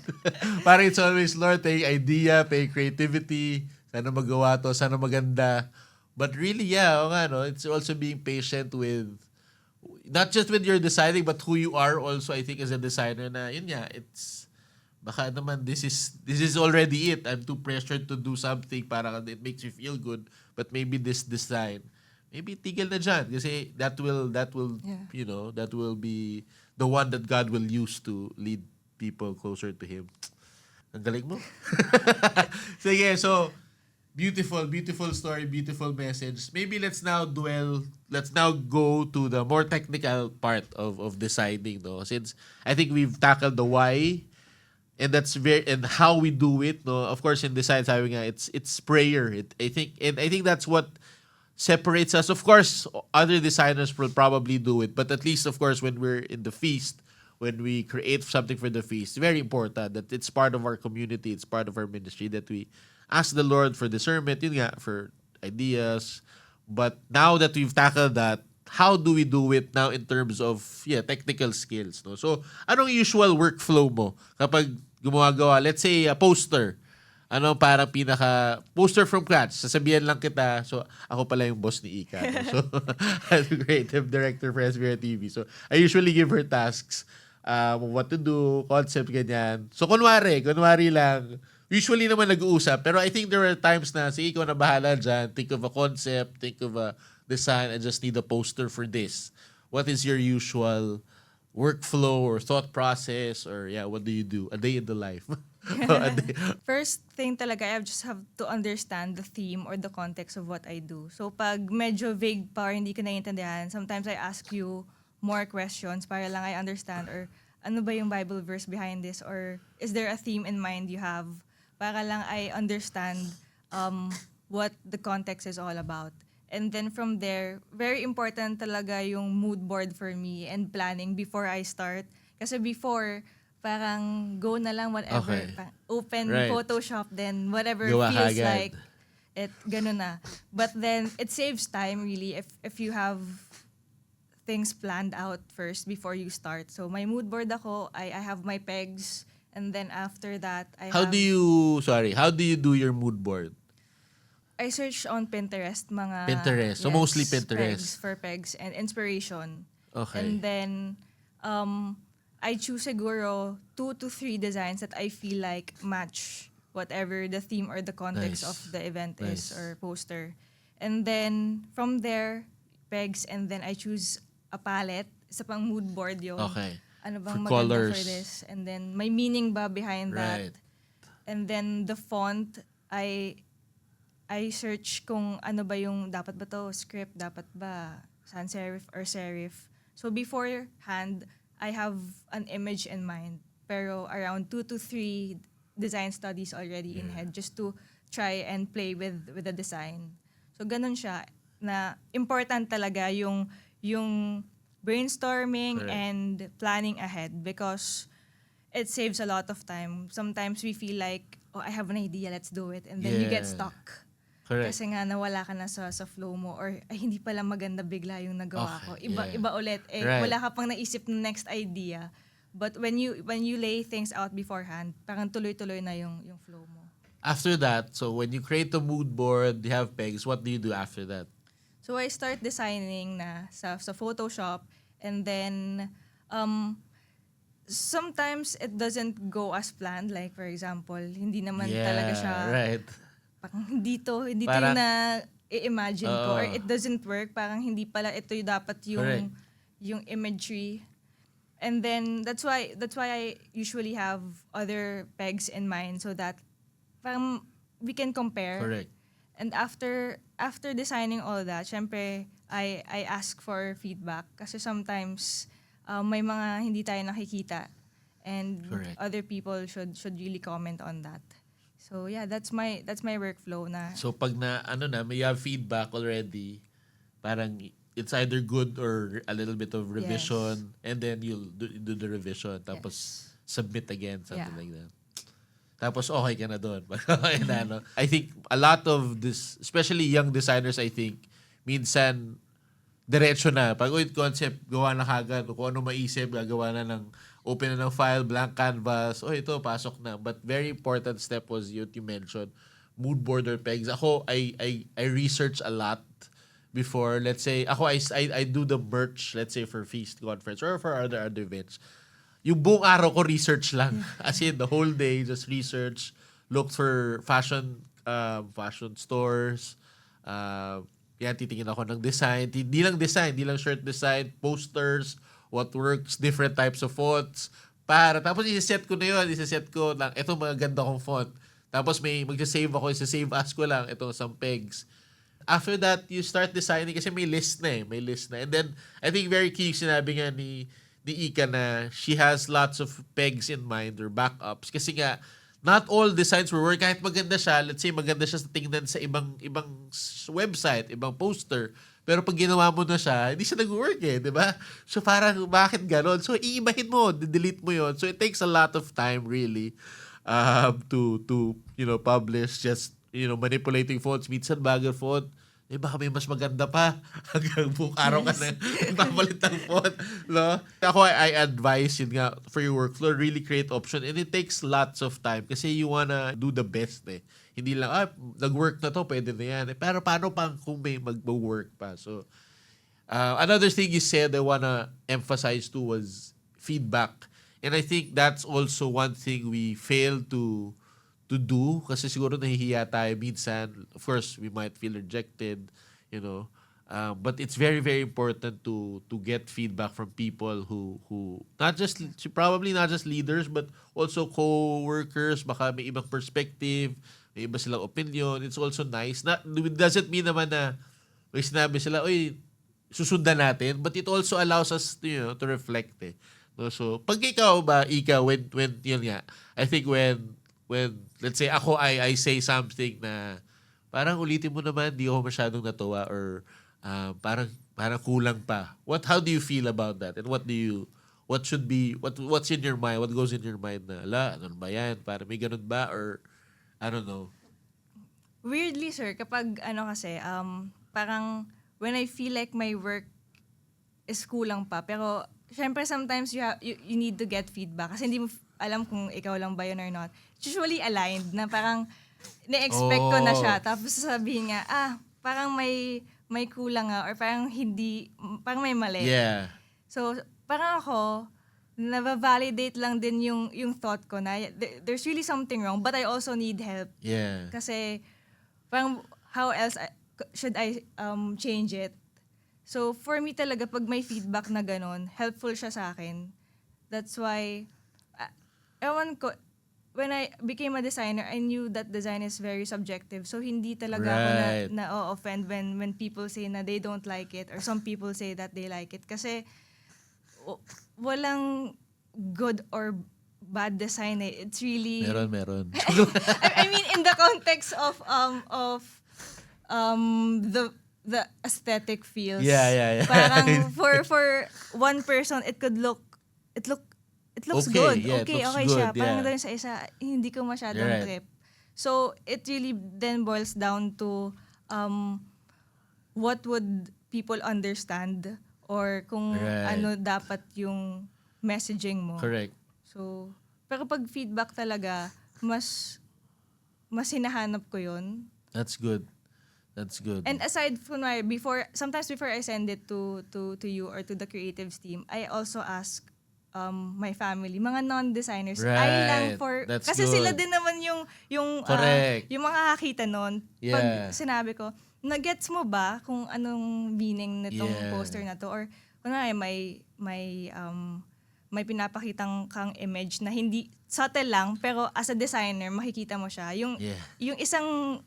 Parang it's always, Lord, pay idea, pay creativity, sana magawa to, sana maganda. But really, yeah, oo nga, no? It's also being patient with, not just with your deciding, but who you are also, I think, as a designer na, yun nga, it's, baka naman this is already it. I'm too pressured to do something para it makes you feel good, but maybe this design, maybe tigil na dyan kasi that will Yeah. that will be the one that God will use to lead people closer to Him. Ang galing mo. Sige, so beautiful story, beautiful message. Maybe let's now go to the more technical part of deciding, no? Since I think we've tackled the why, and that's and how we do it, no. Of course, in design, sabi nga, it's prayer. I think that's what separates us. Of course, other designers will probably do it, but at least, of course, when we're in the feast, when we create something for the feast, very important that it's part of our community, it's part of our ministry, that we ask the Lord for discernment, yun nga, for ideas. But now that we've tackled that, how do we do it now in terms of technical skills, no? So, anong usual workflow mo kapag gumagawa, let's say, a poster? Ano parang poster from scratch? Sasabihan lang kita, so ako pala yung boss ni Ika. No? So, as a creative director for SBR TV. So, I usually give her tasks, what to do, concept, ganyan. So, kunwari lang, usually naman nag-uusap, pero I think there are times na, sige, ikaw na bahala dyan, think of a concept, think of a design, I just need a poster for this. What is your usual workflow or thought process, or what do you do? A day in the life. A day. First thing talaga, I just have to understand the theme or the context of what I do. So pag medyo vague pa or hindi ko naiintindihan, sometimes I ask you more questions para lang I understand, or ano ba yung Bible verse behind this, or is there a theme in mind you have, para lang I understand what the context is all about. And then from there, very important talaga yung mood board for me and planning before I start. Kasi before, parang go na lang whatever. Okay. Open Right. Photoshop, then whatever Gawa feels kaagad. like it, ganun na. But then, it saves time really if you have things planned out first before you start. So my mood board ako, I have my pegs, and then after that, How do you do your mood board? I search on Pinterest mga... Pinterest. So, mostly Pinterest. Pegs and inspiration. Okay. And then, I choose siguro 2 to 3 designs that I feel like match whatever the theme or the context Nice. of the event Nice. is or poster. And then from there, pegs, and then I choose a palette. Isa pang mood board yun. Okay. Ano For bang maganda for colors. this? And then may meaning ba behind Right. that? And then the font, I search kung ano ba yung dapat ba to script, dapat ba sans serif or serif. So beforehand, I have an image in mind. Pero around 2 to 3 design studies already in head just to try and play with the design. So ganun siya na important talaga yung brainstorming Correct. and planning ahead because it saves a lot of time. Sometimes we feel like, oh, I have an idea, let's do it. And then you get Yeah. stuck. Correct. Kasi nga nawala ka na sa flow mo or ay, hindi pala maganda bigla yung nagawa ko. Okay, yeah. Iba ulit. Right. Wala ka pang naisip ng next idea. But when you lay things out beforehand, parang tuloy-tuloy na yung flow mo. After that, so when you create the mood board, you have pegs, what do you do after that? So I start designing na sa Photoshop and then sometimes it doesn't go as planned. Like for example, hindi naman talaga siya right. parang hindi to Parang- yung na i-imagine ko or Oo. it doesn't work, parang hindi pala ito yung dapat Correct. yung imagery. And then that's why I usually have other pegs in mind so that parang we can compare. Correct. And after designing all that, syempre I ask for feedback kasi sometimes may mga hindi tayo nakikita and Correct. other people should really comment on that. So yeah, that's my workflow na. So pag may have feedback already, parang it's either good or a little bit of revision and then you'll do the revision tapos submit again, something Yeah. like that. Tapos okay ka na doon. Okay na, no? I think a lot of this, especially young designers, I think, minsan diretso na. Pag concept, gawa na kagad. Kung ano maisip, gagawa na ng open na ng file, blank canvas. Ito, pasok na. But very important step was you mentioned, mood board or pegs. Ako, I research a lot before. Let's say, ako, I do the merch, let's say, for Feast Conference or for other events. Yung buong araw ko, research lang. As in, the whole day, just research. Look for fashion stores. Yan, titingin ako ng design. Di lang shirt design, posters, what works, different types of fonts. Tapos isa-set ko na yun. Lang, ito maganda kong font. Tapos mag-save ako, isa-save as ko lang, ito some pegs. After that, you start designing kasi may list na. And then, I think very key yung sinabi nga ni Ika na she has lots of pegs in mind or backups. Kasi nga, not all designs will work. Kahit maganda siya, let's say maganda siya sa tingnan sa ibang website, ibang poster. Pero pag ginawa mo na siya, hindi siya nag-work di ba? So parang, bakit ganon? So iibahin mo, delete mo yon. So it takes a lot of time really to publish, just manipulating fonts. Minsan bagal font, baka may mas maganda pa. Hanggang buong araw ka na nagpapalit ng font. No? Ako, I advise yun nga, for your workflow, really create option. And it takes lots of time kasi you wanna do the best Hindi lang, nag-work na to, pwede na yan. Pero paano pa kung may mag-work pa? So, another thing you said I wanna emphasize too was feedback. And I think that's also one thing we fail to do kasi siguro nahihiya tayo minsan. Of course, we might feel rejected, but it's very, very important to get feedback from people who probably not just leaders, but also co-workers. Baka may ibang perspective, may iba silang opinion. It's also nice. It doesn't mean naman na may sinabi sila, susundan natin, but it also allows us to reflect No? So, pag ikaw ba, Ika, when yun nga, I think when let's say ako I say something na parang ulitin mo naman, di ako masyadong natuwa or parang kulang pa. How do you feel about that? And what's in your mind? What goes in your mind na, ano ba yan? Parang may ganun ba? Or, I don't know. Weirdly, sir, kapag kasi, parang when I feel like my work is kulang pa, pero syempre sometimes you need to get feedback kasi hindi mo alam kung ikaw lang ba yun or not. It's usually aligned na parang na-expect ko na siya. Tapos sasabihin nga, parang may kulang nga or parang may mali. Yeah. So, parang ako, nabavalidate lang din yung thought ko na there's really something wrong, but I also need help. Yeah. Kasi, parang, how else should I change it? So, for me talaga, pag may feedback na ganon, helpful siya sa akin. That's why, ewan ko, when I became a designer, I knew that design is very subjective. So, hindi talaga ako Right. na-offend when people say na they don't like it or some people say that they like it. Kasi, walang good or bad design eh. It's really... Meron. I mean, in the context of the aesthetic feels. Yeah. Parang for one person, it looks Okay, good. yeah, it Okay looks siya. good, Parang yeah. doon sa isa, hindi ko masyadong Right. trip. So, it really then boils down to what would people understand or kung Right. ano dapat yung messaging mo. Correct. So, pero pag feedback talaga, mas hinahanap ko yun. That's good. And aside from sometimes before I send it to you or to the creatives team, I also ask my family, mga non-designers. Right. Ay lang for, That's kasi good. sila din naman yung Correct. yung makakakita nun. Yeah. Pag sinabi ko, nagets mo ba kung anong meaning nitong Yeah. poster na to? Or kunwari may pinapakitang kang image na hindi subtle lang, pero as a designer, makikita mo siya. Yeah. Yung isang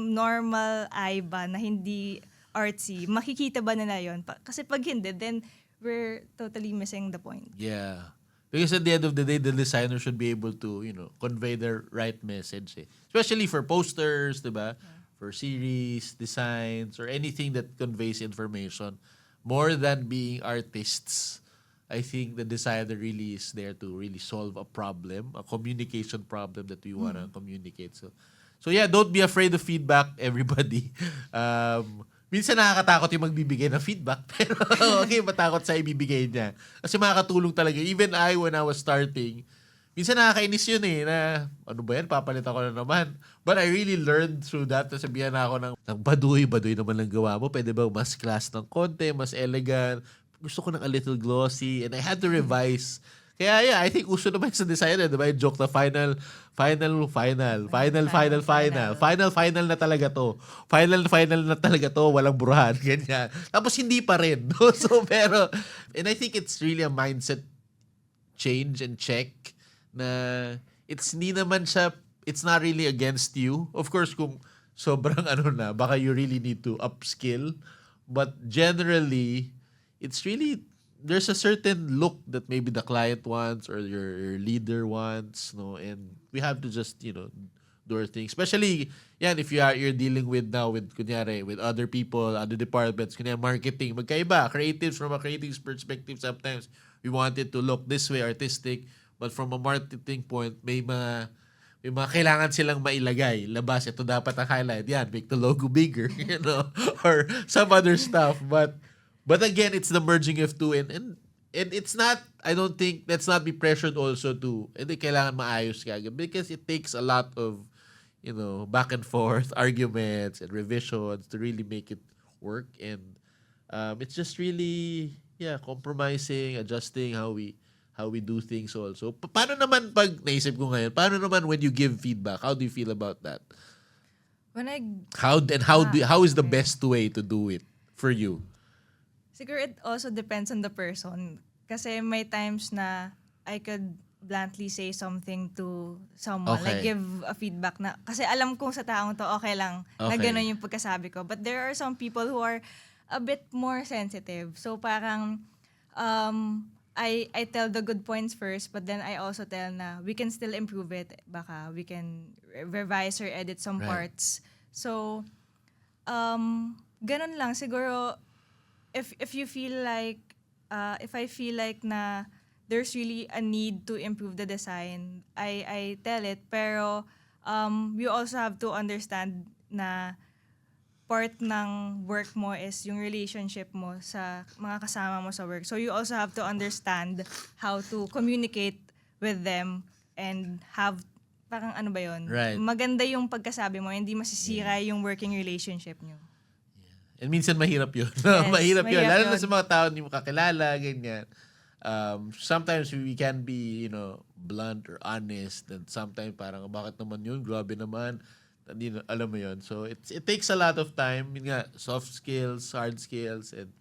normal eye ba na hindi artsy, makikita ba nila yun? Kasi pag hindi, then we're totally missing the point. Yeah. Because at the end of the day, the designer should be able to, convey the right message. Eh. Especially for posters, diba? For series, designs, or anything that conveys information. More than being artists, I think the designer really is there to really solve a problem, a communication problem that we want to communicate. So yeah, don't be afraid of feedback, everybody. Minsan nakakatakot yung magbibigay ng feedback, pero okay, matakot sa ibibigay niya. Kasi makakatulong talaga. Even when I was starting, minsan nakakainis yun eh, na ano ba yan, papalit ako na naman. But I really learned through that. Sabihan na ako ng baduy naman lang gawa mo. Pwede ba mas class ng konti, mas elegant. Gusto ko ng a little glossy. And I had to revise. Kaya yeah, I think uso naman sa designer, diba? Yung joke na final na talaga to. Final na talaga to. Walang burahan. Ganyan. Tapos hindi pa rin. No? So, pero, and I think it's really a mindset change and check na it's not really against you. Of course, kung sobrang baka you really need to upskill. But generally, it's really, there's a certain look that maybe the client wants or your leader wants, no? And we have to just, do our thing. Especially, yan, if you're dealing with kunyari, with other people, other departments, kunyari, marketing, magkaiba. Creatives, from a creative's perspective, sometimes we want it to look this way, artistic. But from a marketing point, may mga kailangan silang mailagay. Labas, ito dapat ang highlight. Yan, make the logo bigger, or some other stuff. But again, it's the merging of two, and it's not, I don't think, let's not be pressured also to, hindi kailangan maayos ka because it takes a lot of, back and forth arguments and revisions to really make it work. And it's just really, compromising, adjusting how we do things also. Paano naman pag naisip ko ngayon, paano naman when you give feedback? How do you feel about that? How is the best way to do it for you? Siguro it also depends on the person. Kasi may times na I could bluntly say something to someone. Okay. Like give a feedback na, kasi alam kong sa taong to, okay lang, na Okay. gano'n yung pagkasabi ko. But there are some people who are a bit more sensitive. So parang, I tell the good points first, but then I also tell na we can still improve it. Baka we can revise or edit some Right. parts. So, ganun lang. Siguro, if you feel like, if I feel like na there's really a need to improve the design, I tell it. Pero, you also have to understand na part ng work mo is yung relationship mo sa mga kasama mo sa work. So you also have to understand how to communicate with them and have, parang ano ba yun? Right. Maganda yung pagkasabi mo, hindi masisira yung working relationship nyo. And minsan mahirap yun. Yes, mahirap yun. mahirap Lalo na yun. sa mga tao hindi mo kakilala, ganyan. sometimes we can be, blunt or honest, and sometimes parang bakit naman yun, grabe naman. Hindi alam mo yun. So it takes a lot of time. Yun nga, soft skills, hard skills, and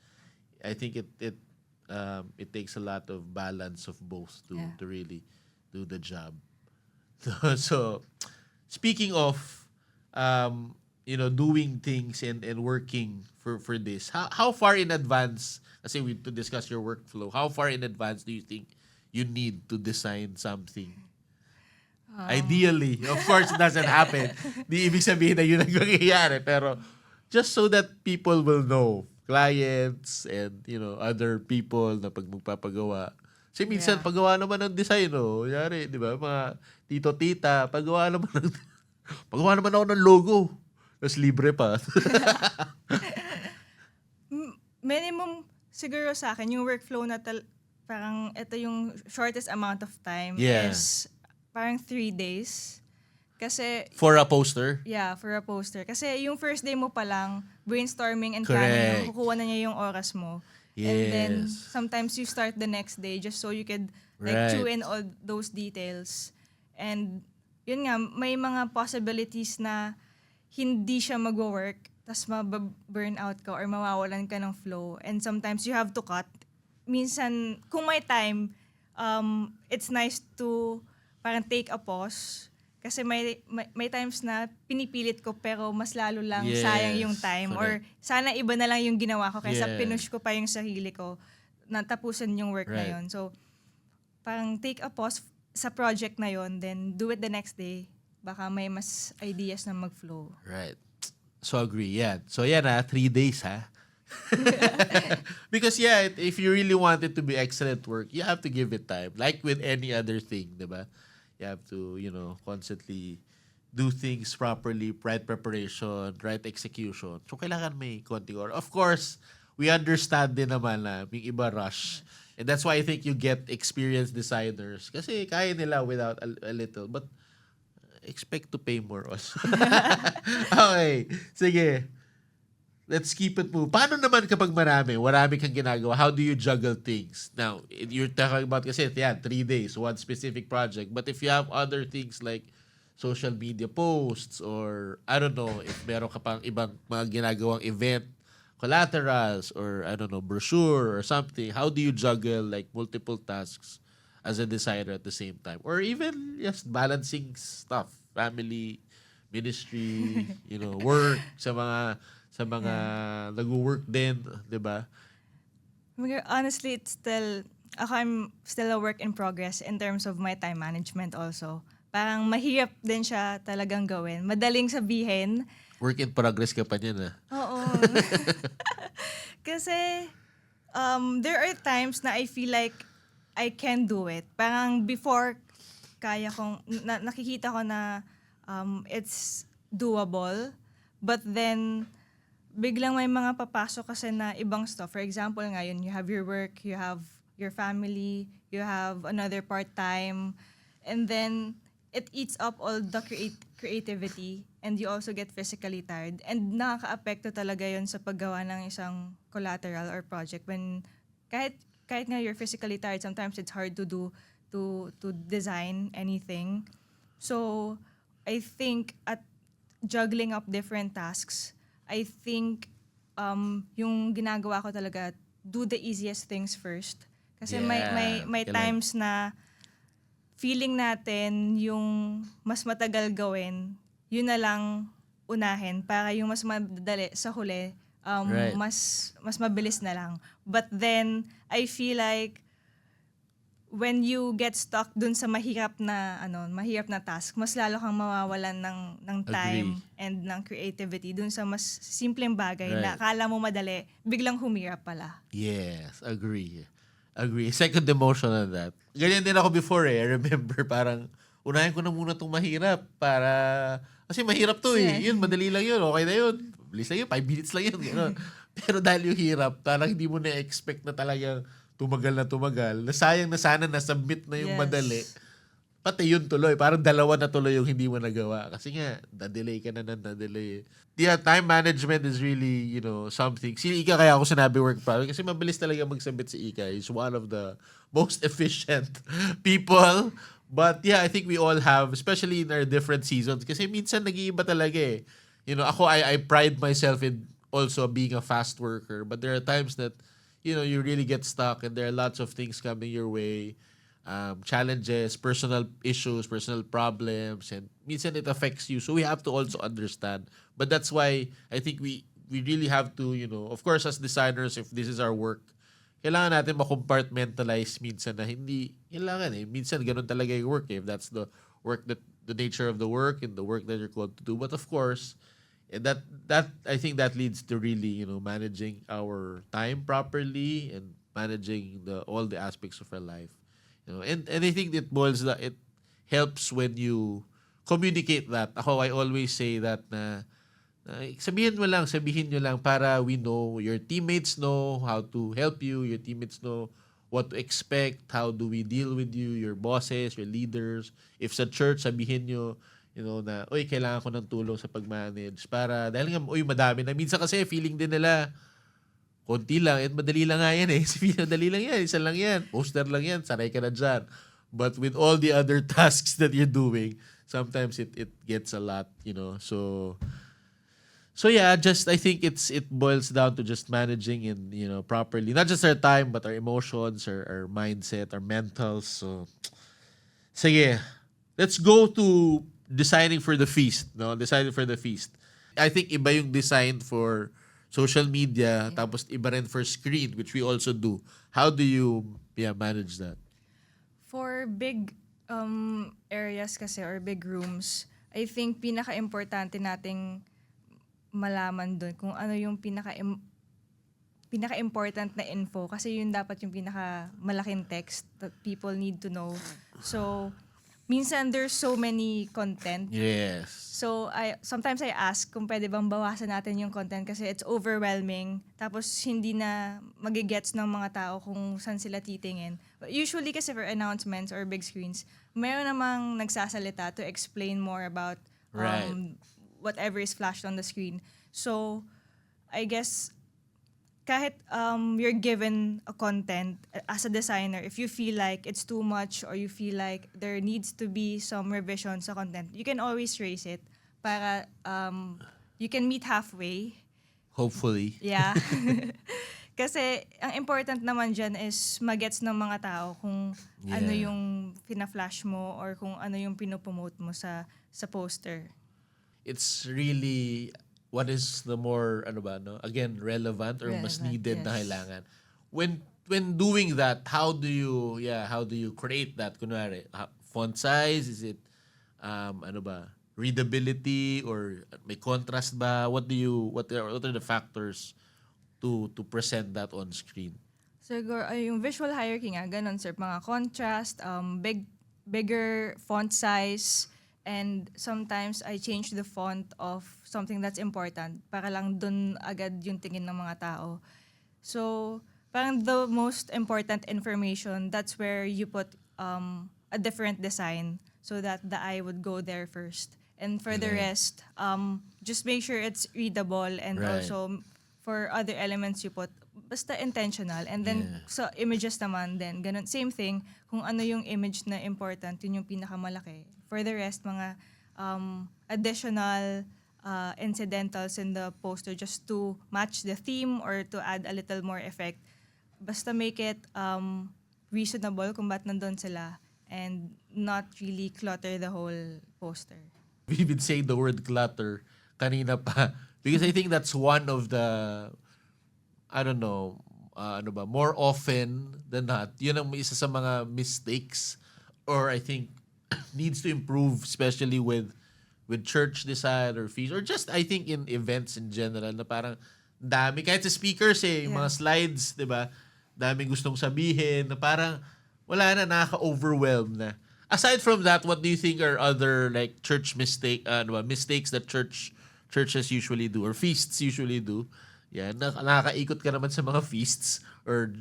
I think it takes a lot of balance of both to really do the job. So speaking of doing things and working for this, how far in advance, kasi to discuss your workflow, how far in advance do you think you need to design something? Ideally, of course, it doesn't happen. Di ibig sabihin na yun ang mangyayari. Pero just so that people will know, clients and, other people na pag magpapagawa. Kasi minsan, paggawa naman ng design, yari, di ba, mga tito-tita, paggawa naman ako ng logo. Tapos libre pa. Minimum, siguro sa akin, yung workflow na parang ito yung shortest amount of time is parang 3 days. Kasi for a poster? Yeah, for a poster. Kasi yung first day mo pa lang, brainstorming and planning, kukuha na niya yung oras mo. Yes. And then, sometimes you start the next day just so you could chew in all those details. And, yun nga, may mga possibilities na hindi siya mag-work, tas ma-burn out ka or mawawalan ka ng flow. And sometimes you have to cut. Minsan, kung may time, it's nice to parang take a pause. Kasi may times na pinipilit ko pero mas lalo lang sayang yung time. Correct. Or sana iba na lang yung ginawa ko kaysa pinush ko pa yung sarili ko na tapusin yung work na yun. So, parang take a pause sa project na yun, then do it the next day. Baka may mas ideas na mag-flow. Right. So, agree. Yeah. So, 3 days, ha? Because, if you really want it to be excellent work, you have to give it time. Like with any other thing, diba? You have to, constantly do things properly, right preparation, right execution. So, kailangan may konting oras. Of course, we understand din naman na yung iba rush. And that's why I think you get experienced designers. Kasi kaya nila without a little. But expect to pay more also. Okay. Sige. Let's keep it moving. Paano naman kapag marami kang ginagawa? How do you juggle things? Now, you're talking about kasi 3 days, one specific project. But if you have other things like social media posts or I don't know, if meron ka pang ibang mga ginagawang event, collaterals or I don't know, brochure or something, how do you juggle like multiple tasks as a designer at the same time? Or even just balancing stuff, family, ministry, work, sa mga nag-work din, 'di ba? Honestly, I'm still a work in progress in terms of my time management also. Parang mahirap din siya talagang gawin. Madaling sabihin. Work in progress ka pa niyan, Oo. Kasi there are times na I feel like I can do it. Parang before kaya kong nakikita ko na it's doable, but then biglang may mga papasok kasi na ibang stuff. For example, ngayon, you have your work, you have your family, you have another part-time, and then it eats up all the creativity, and you also get physically tired. And nakaka-apekto talaga yun sa paggawa ng isang collateral or project when kahit nga you're physically tired, sometimes it's hard to design anything. So, I think at juggling up different tasks, I think yung ginagawa ko talaga, do the easiest things first. Kasi may times na feeling natin yung mas matagal gawin, yun na lang unahin para yung mas madali sa huli, mas mabilis na lang. But then, I feel like when you get stuck dun sa mahirap na task, mas lalo kang mawawalan ng time and ng creativity dun sa mas simpleng bagay na akala mo madali, biglang humirap pala. Yes, agree. Second emotion on that. Ganyan din ako before I remember parang unahin ko na muna itong mahirap para kasi mahirap to Yun, madali lang yun. Okay na yun. Bilis lang yun. 5 minutes lang yun. Gano'n. Pero dahil yung hirap, parang hindi mo na-expect na talagang tumagal. Nasayang na sana na-submit na yung madali. pati yun tuloy. Parang dalawa na tuloy yung hindi mo nagawa. Kasi nga, na-delay ka na na-delay. Yeah, time management is really, something. Si Ika kaya ako sinabi work problem kasi mabilis talaga magsabit si Ika. He's one of the most efficient people. But yeah, I think we all have, especially in our different seasons. Kasi minsan nag-iiba talaga eh. Ako, I pride myself in also being a fast worker. But there are times that, you really get stuck and there are lots of things coming your way. Challenges, personal issues, personal problems, and minsan it affects you. So we have to also understand. But that's why I think we really have to, of course, as designers, if this is our work, kailangan natin ma-compartmentalize minsan na hindi, kailangan eh. Minsan ganun talaga yung work eh. If that's the work, that the nature of the work and the work that you're called to do. But of course, that I think that leads to really, managing our time properly and managing all the aspects of our life. And I think it helps when you communicate that. Ako, I always say that na sabihin nyo lang para we know, your teammates know how to help you, your teammates know what to expect, how do we deal with you, your bosses, your leaders. If sa church, sabihin nyo, na, uy, kailangan ko ng tulong sa pag-manage. Para, dahil nga, uy, madami na. Minsan kasi, feeling din nila, konti lang, at madali lang nga yan eh. Madali lang yan, isa lang yan. Poster lang yan, sanay ka na dyan. But with all the other tasks that you're doing, sometimes it gets a lot, So yeah, I think it boils down to just managing and, properly. Not just our time, but our emotions, our mindset, our mentals. So, sige, let's go to designing for the feast, no? Designing for the feast. I think iba yung design for social media, tapos iba rin for screen, which we also do. How do you manage that? For big areas kasi or big rooms, I think pinaka-importante nating malaman doon kung ano yung pinaka-important na info kasi yun dapat yung pinaka-malaking text that people need to know. So, minsan there's so many content. Yes. So, sometimes I ask kung pwede bang bawasan natin yung content kasi it's overwhelming. Tapos, hindi na magigets ng mga tao kung saan sila titingin. But usually kasi for announcements or big screens, mayroon namang nagsasalita to explain more about Right. whatever is flashed on the screen. So, I guess kahit you're given a content as a designer, if you feel like it's too much or you feel like there needs to be some revision sa content, you can always raise it para you can meet halfway. Hopefully. Yeah. Kasi ang important naman dyan is magets ng mga tao kung ano Yeah. yung fina-flash mo or kung ano yung pinopromote mo sa poster. It's really what is the more again relevant or mas Relevant, needed na yes. kailangan. When doing that, how do you create that? Kunwari, font size, is it readability or may contrast ba? What are the factors to present that on screen? Siguro, yung visual hierarchy nga, ganun sir, mga contrast, bigger font size, and sometimes I change the font of something that's important para lang dun agad yung tingin ng mga tao. So, parang the most important information, that's where you put a different design so that the eye would go there first. And for the Okay. rest, just make sure it's readable and Right. also for other elements you put, basta intentional. And then Yeah. sa images naman din, ganun. Same thing, kung ano yung image na important, yun yung pinakamalaki. For the rest, mga additional incidentals in the poster just to match the theme or to add a little more effect. Basta make it reasonable kung ba't nandun sila and not really clutter the whole poster. We've been saying the word clutter kanina pa because I think that's one of the more often than not, yun ang isa sa mga mistakes or I think needs to improve, especially with church design or fees or just I think in events in general na parang dami kahit sa speakers yung mga Yeah. slides, 'di ba? Daming gustong sabihin na parang wala na, nakaka-overwhelm na. Aside from that, what do you think are other like church mistakes that churches usually do or feasts usually do? Yeah, nakakaikot ka naman sa mga feasts or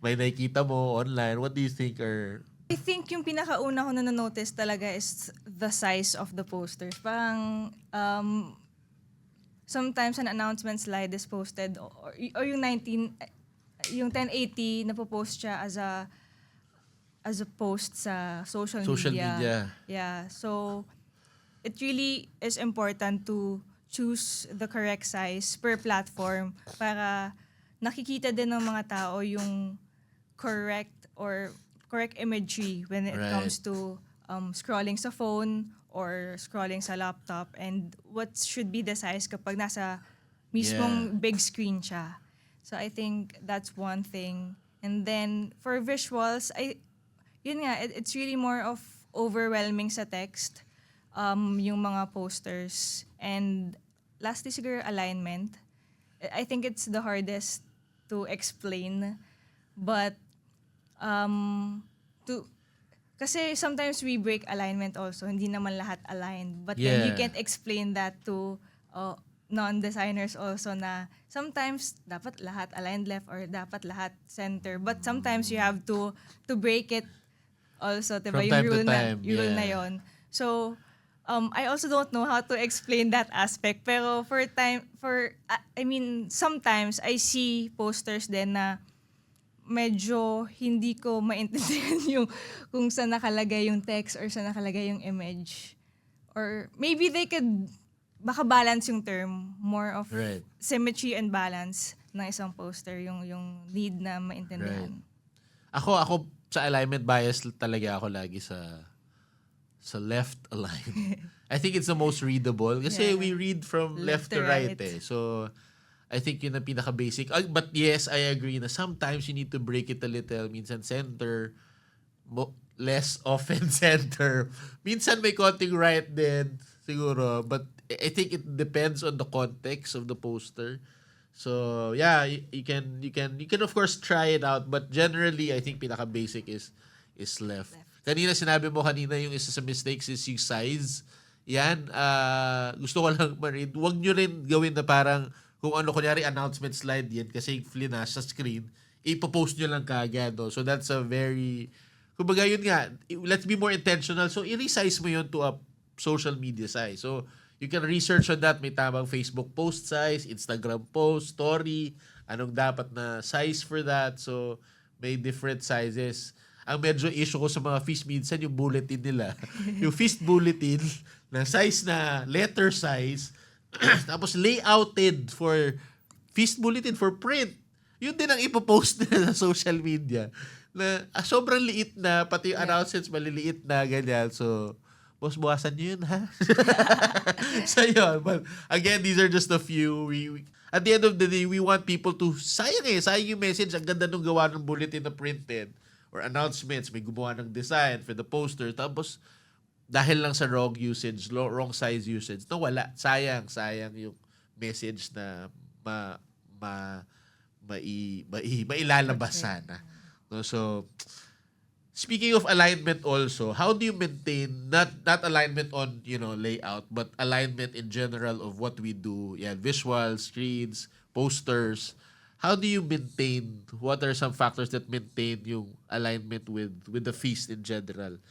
may nakikita mo online. What do you think are I think yung pinakauna ko na notice talaga is the size of the posters. Parang sometimes an announcement slide is posted or yung 1080 na post siya as a post sa social Social media. Yeah. So it really is important to choose the correct size per platform para nakikita din ng mga tao yung correct imagery when it Right. comes to scrolling sa phone or scrolling sa laptop, and what should be the size kapag nasa mismong big screen siya. So I think that's one thing. And then for visuals, it's really more of overwhelming sa text, yung mga posters. And lastly, siguro alignment. I think it's the hardest to explain, but to kasi sometimes we break alignment also. Hindi naman lahat aligned. But then you Yeah. can't explain that to non-designers also na sometimes dapat lahat aligned left or dapat lahat center. But sometimes you have to break it also, diba? From Yung time to rule time, rule na yeah. yon. So, I also don't know how to explain that aspect. Pero sometimes I see posters din na medyo hindi ko maintindihan yung kung saan nakalagay yung text or saan nakalagay yung image. Or maybe they could baka balance yung term, more of Right. symmetry and balance ng isang poster, yung need na maintindihan. Ako sa alignment bias talaga ako lagi sa left align. I think it's the most readable kasi Yeah. we read from left to right eh. So I think yun ang pinaka-basic. But yes, I agree na sometimes you need to break it a little. Minsan center, less often center. Minsan may konting right din, siguro. But I think it depends on the context of the poster. So yeah, you can of course try it out, but generally I think pinaka-basic is left. Kanina sinabi mo kanina yung isa sa mistakes is yung size. Yan, gusto ko lang ma-read. Huwag nyo rin gawin na parang kung ano, kunyari announcement slide yan kasi flash sa screen, ipopost nyo lang kaagad. No? So that's a very, kumbaga yun nga, let's be more intentional. So i-resize mo yun to a social media size. So you can research on that. May tamang Facebook post size, Instagram post, story, anong dapat na size for that. So may different sizes. Ang medyo issue ko sa mga feast minsan yung bulletin nila. Yung feast bulletin na size na letter size, tapos layouted for feast bulletin for print. Yun din ang ipopost nila sa social media. Na sobrang liit na, pati yung announcements maliliit na, ganyan. So, boss, buwasan nyo yun, ha? So, yun. But, again, these are just a few. At the end of the day, we want people to, sayang yung message. Ang ganda nung gawa ng bulletin na printed or announcements. May gumawa ng design for the poster. Tapos, dahil lang sa wrong usage, wrong size usage, wala. Sayang yung message na mailalabas sana. No, so, speaking of alignment also, how do you maintain, not alignment on, layout, but alignment in general of what we do, visuals, screens, posters, how do you maintain, what are some factors that maintain yung alignment with the feast in general?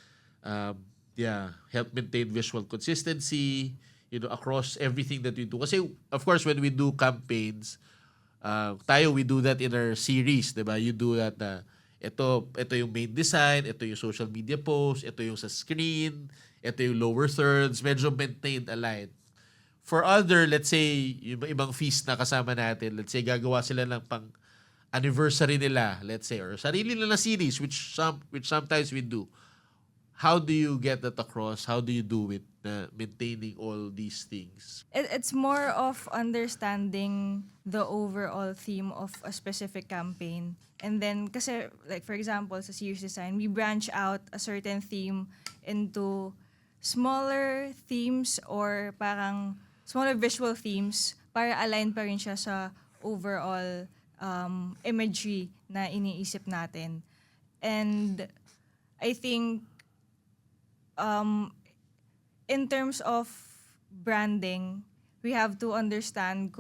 Help maintain visual consistency, across everything that we do. Kasi, of course, when we do campaigns, we do that in our series, diba? You do that na, ito yung main design, ito yung social media post, ito yung sa screen, ito yung lower thirds, medyo maintained, aligned. For other, let's say, yung ibang feast na kasama natin, let's say, gagawa sila ng pang anniversary nila, let's say, or sarili nila series, which sometimes we do. How do you get that across? How do you do it, maintaining all these things? It's more of understanding the overall theme of a specific campaign. And then, kasi, like for example, sa series design, we branch out a certain theme into smaller themes or parang smaller visual themes para align pa rin siya sa overall imagery na iniisip natin. And I think in terms of branding, we have to understand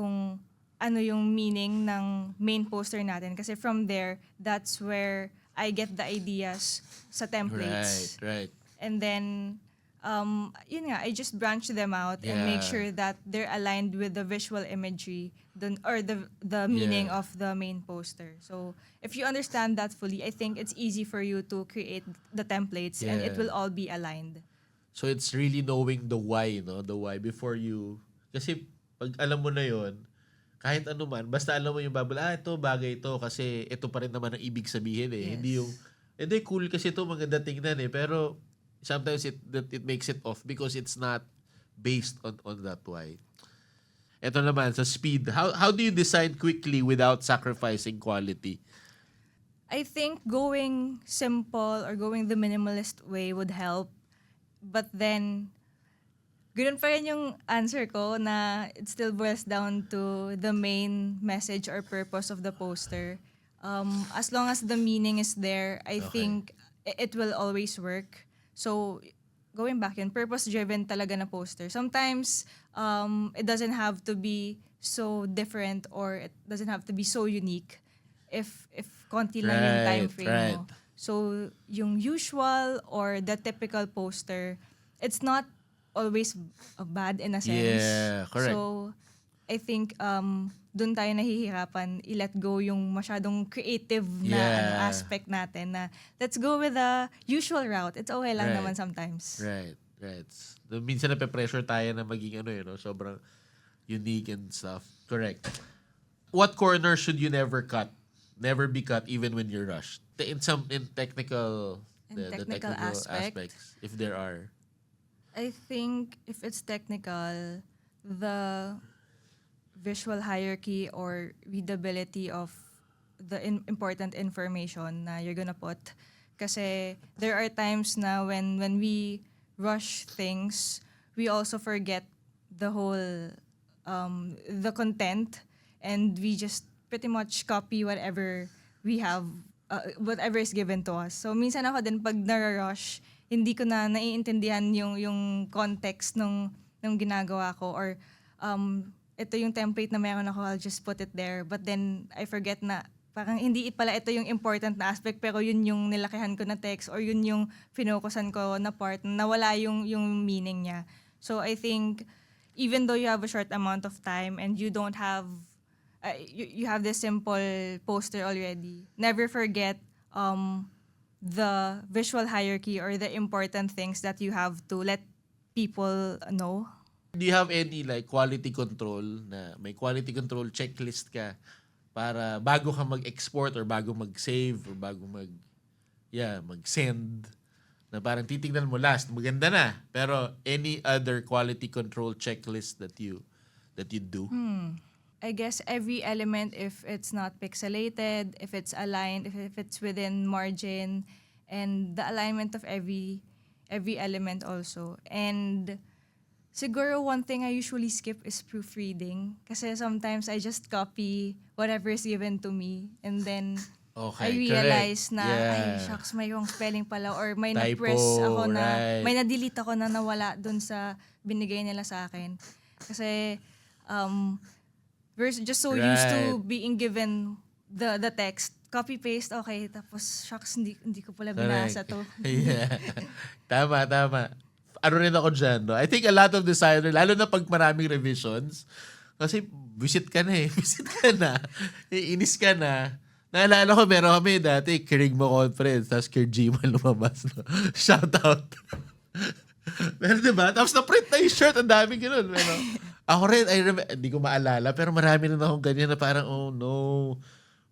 ano yung meaning ng main poster natin. Kasi from there, that's where I get the ideas sa templates. Right. And then, yun nga, I just branch them out and make Yeah. sure that they're aligned with the visual imagery or the meaning Yeah. of the main poster. So if you understand that fully, I think it's easy for you to create the templates and it Yeah. will all be aligned. So it's really knowing the why, no? The why before you... Kasi pag alam mo na yon, kahit ano man, basta alam mo yung bubble, ito, bagay ito, kasi ito pa rin naman ang ibig sabihin eh. Yes. Hindi yung, hindi, cool kasi ito, maganda tingnan eh. Pero sometimes it makes it off because it's not based on that why. Ito naman, sa speed, how do you design quickly without sacrificing quality? I think going simple or going the minimalist way would help. But then, ganun pa rin yung answer ko na it still boils down to the main message or purpose of the poster. As long as the meaning is there, I Okay. think it will always work. So, going back yun, purpose-driven talaga na poster. Sometimes, it doesn't have to be so different or it doesn't have to be so unique if konti lang yung time Right, frame mo. right. So, yung usual or the typical poster, it's not always bad in a sense. Yeah, correct. So, I think dun tayo nahihirapan i-let go yung masyadong creative na Yeah. aspect natin na let's go with the usual route. It's okay lang Right. naman sometimes. Right. Minsan nape-pressure tayo na maging sobrang unique and stuff. Correct. What corner should you never cut? Never be cut even when you're rushed. In technical In the technical aspect. aspects, if there are. I think if it's technical, the visual hierarchy or readability of the important information na you're gonna put. Kasi there are times na when we rush things, we also forget the whole, the content, and we just pretty much copy whatever we have, whatever is given to us. So minsan ako din pag nararush, hindi ko na naiintindihan yung context nung ginagawa ko or ito yung template na meron ako, I'll just put it there. But then I forget na parang hindi pala ito yung important na aspect pero yun yung nilakihan ko na text or yun yung finokusan ko na part na wala yung meaning niya. So I think even though you have a short amount of time and you don't have you have this simple poster already, never forget the visual hierarchy or the important things that you have to let people know. Do you have any quality control na may quality control checklist ka para bago ka mag-export or bago mag-save or bago mag-send na parang titingnan mo last maganda na pero any other quality control checklist that you do? I guess every element, if it's not pixelated, if it's aligned, if it's within margin, and the alignment of every element also. And siguro one thing I usually skip is proofreading. Kasi sometimes I just copy whatever is given to me. And then Okay, I realize correct. na, Yeah. ay, shucks, may wrong spelling pala. Or may Typo, na-press ako na, right. may na-delete ako na nawala dun sa binigay nila sa akin. Kasi, we're just so used to Right. being given the text. Copy-paste, okay. Tapos, shucks, hindi ko pala binasa to. Yeah. Tama. Ano rin ako dyan, no? I think a lot of designers, lalo na pag maraming revisions, kasi visit ka na. Iinis ka na. Naalala ko, meron kami dati, Kerigma Conference, tapos Kerjima lumabas. No? Shout out. Pero diba? Tapos na-print na yung shirt, ang daming ganun. Pero, ako rin, hindi ko maalala, pero marami rin akong ganyan na parang, oh no.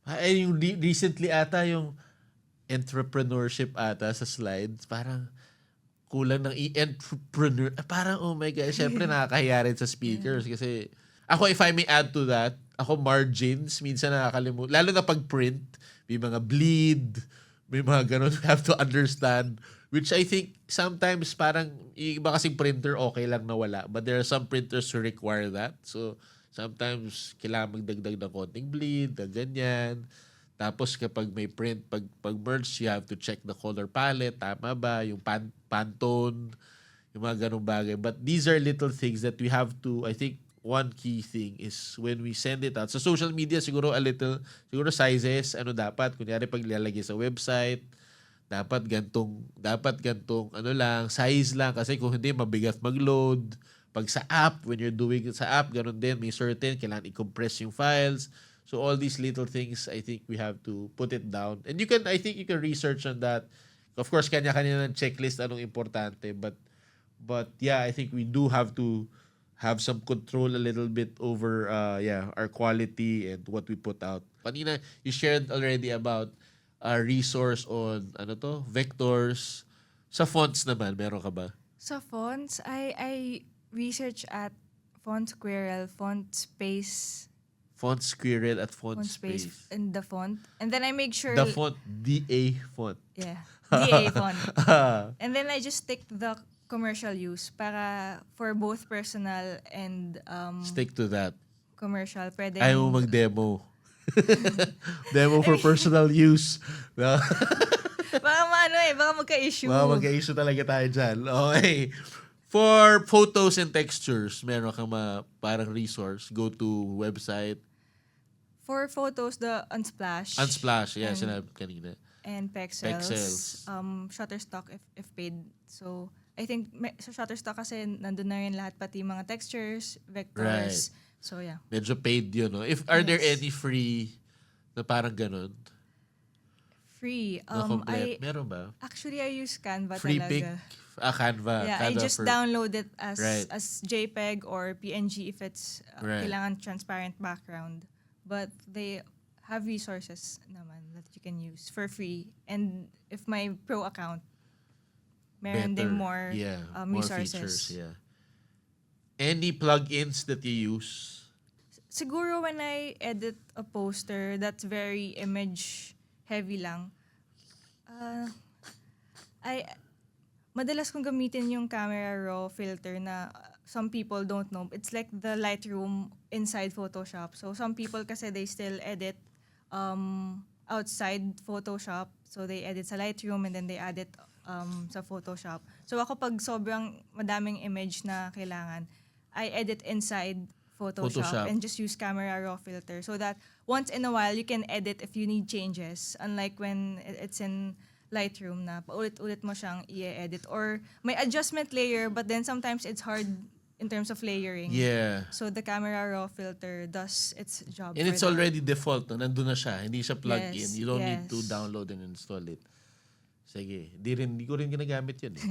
Ay, yung recently ata, yung entrepreneurship ata sa slides, parang kulang ng entrepreneur. Parang, oh my God, syempre nakakahiya rin sa speakers kasi ako, if I may add to that, ako margins, minsan nakakalimutan. Lalo na pag print, may mga bleed, may mga ganun, you have to understand. Which I think sometimes parang, iba kasing printer, okay lang na wala. But there are some printers who require that. So, sometimes kailangan magdagdag ng konting bleed, na ganyan. Tapos kapag may print, pag merge, you have to check the color palette. Tama ba? Yung Pantone, yung mga ganung bagay. But these are little things that we have to, I think, one key thing is when we send it out. Sa social media, siguro siguro sizes, ano dapat, kunyari pag nilalagay sa website, dapat gantong ano lang, size lang, kasi kung hindi, mabigat mag-load. Pag sa app, when you're doing it sa app, ganun din, may certain, kailangan i-compress yung files. So all these little things, I think we have to put it down. And I think you can research on that. Of course, kanya-kanya ng checklist anong importante, but yeah, I think we do have to have some control a little bit over our quality and what we put out. Kanina, you shared already about a resource on vectors. Sa fonts naman, meron ka ba? Sa fonts, I research at Font Squirrel, Font Space, Font Squirrel at Font Font Space, Space. and the font. And then I make sure... The font, DA font. Yeah, DA font. And then I just stick the commercial use para for both personal and Stick to that. commercial. Pwede. Ayaw mo mag-demo. Demo for personal use. No? baka magka-issue. Mag-issue talaga tayo dyan. Okay. For photos and textures, meron kang parang resource. Go to website. For photos, the Unsplash. Unsplash. Yeah, And- sinabi ko kanina. And Pexels. Pexels. Shutterstock if paid. So, I think sa Shutterstock kasi nandun na rin lahat, pati mga textures, vectors. So, yeah. Medyo paid yun, no? Are there Yes. any free na parang ganun? Free. Na complete? Meron ba? Actually, I use Canva Free talaga. pick? Canva. Yeah, I Canva just for- download it as Right. as JPEG or PNG if it's Right. kailangan transparent background. But they have resources naman that you can use for free. And if my pro account, meron din better. more More resources. features, yeah. Any plugins that you use? Siguro when I edit a poster that's very image heavy lang, madalas kong gamitin yung Camera Raw filter na some people don't know. It's like the Lightroom inside Photoshop. So some people kasi they still edit outside Photoshop. So they edit sa Lightroom and then they add it sa Photoshop. So ako pag sobrang madaming image na kailangan, I edit inside Photoshop and just use Camera Raw filter so that once in a while you can edit if you need changes. Unlike when it's in Lightroom na paulit-ulit mo siyang i-edit or may adjustment layer but then sometimes it's hard in terms of layering. Yeah. So the Camera Raw filter does its job. And for it's that. already default. No? Nandun na siya. Hindi siya plug-in. Yes, You don't need to yes. download and install it. Sige. Hindi ko rin ginagamit yun. Eh.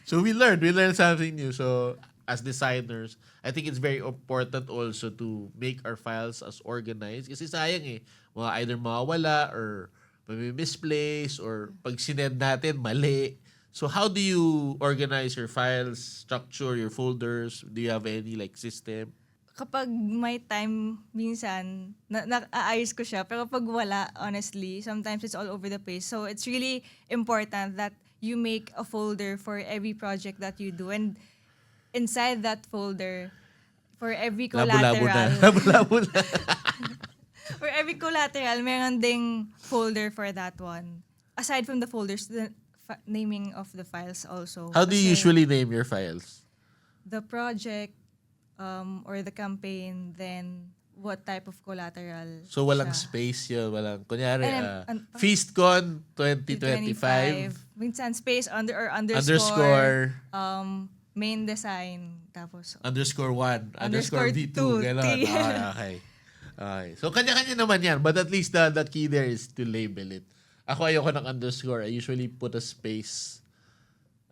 So we learned something new. So as designers, I think it's very important also to make our files as organized. Kasi sayang eh. Either mawawala or may misplace or pag sinend natin, mali. So how do you organize your files, structure your folders? Do you have any system? Kapag may time, minsan, naaayos ko siya. Pero pag wala, honestly, sometimes it's all over the place. So it's really important that you make a folder for every project that you do. And inside that folder, for every Labo-labo na. collateral, Labo-labo na. for every collateral, meron ding folder for that one. Aside from the folders, the naming of the files also. How do you Kasi usually name your files? the project, or the campaign, then what type of collateral So walang siya. space yun. Kunyari, And FeastCon 2025. Minsan space underscore Underscore main design tapos underscore 1, underscore Underscore V2, two, gano'n. three. Okay. So, kanya-kanya naman yan. But at least the key there is to label it. Ako ayoko ng underscore. I usually put a space.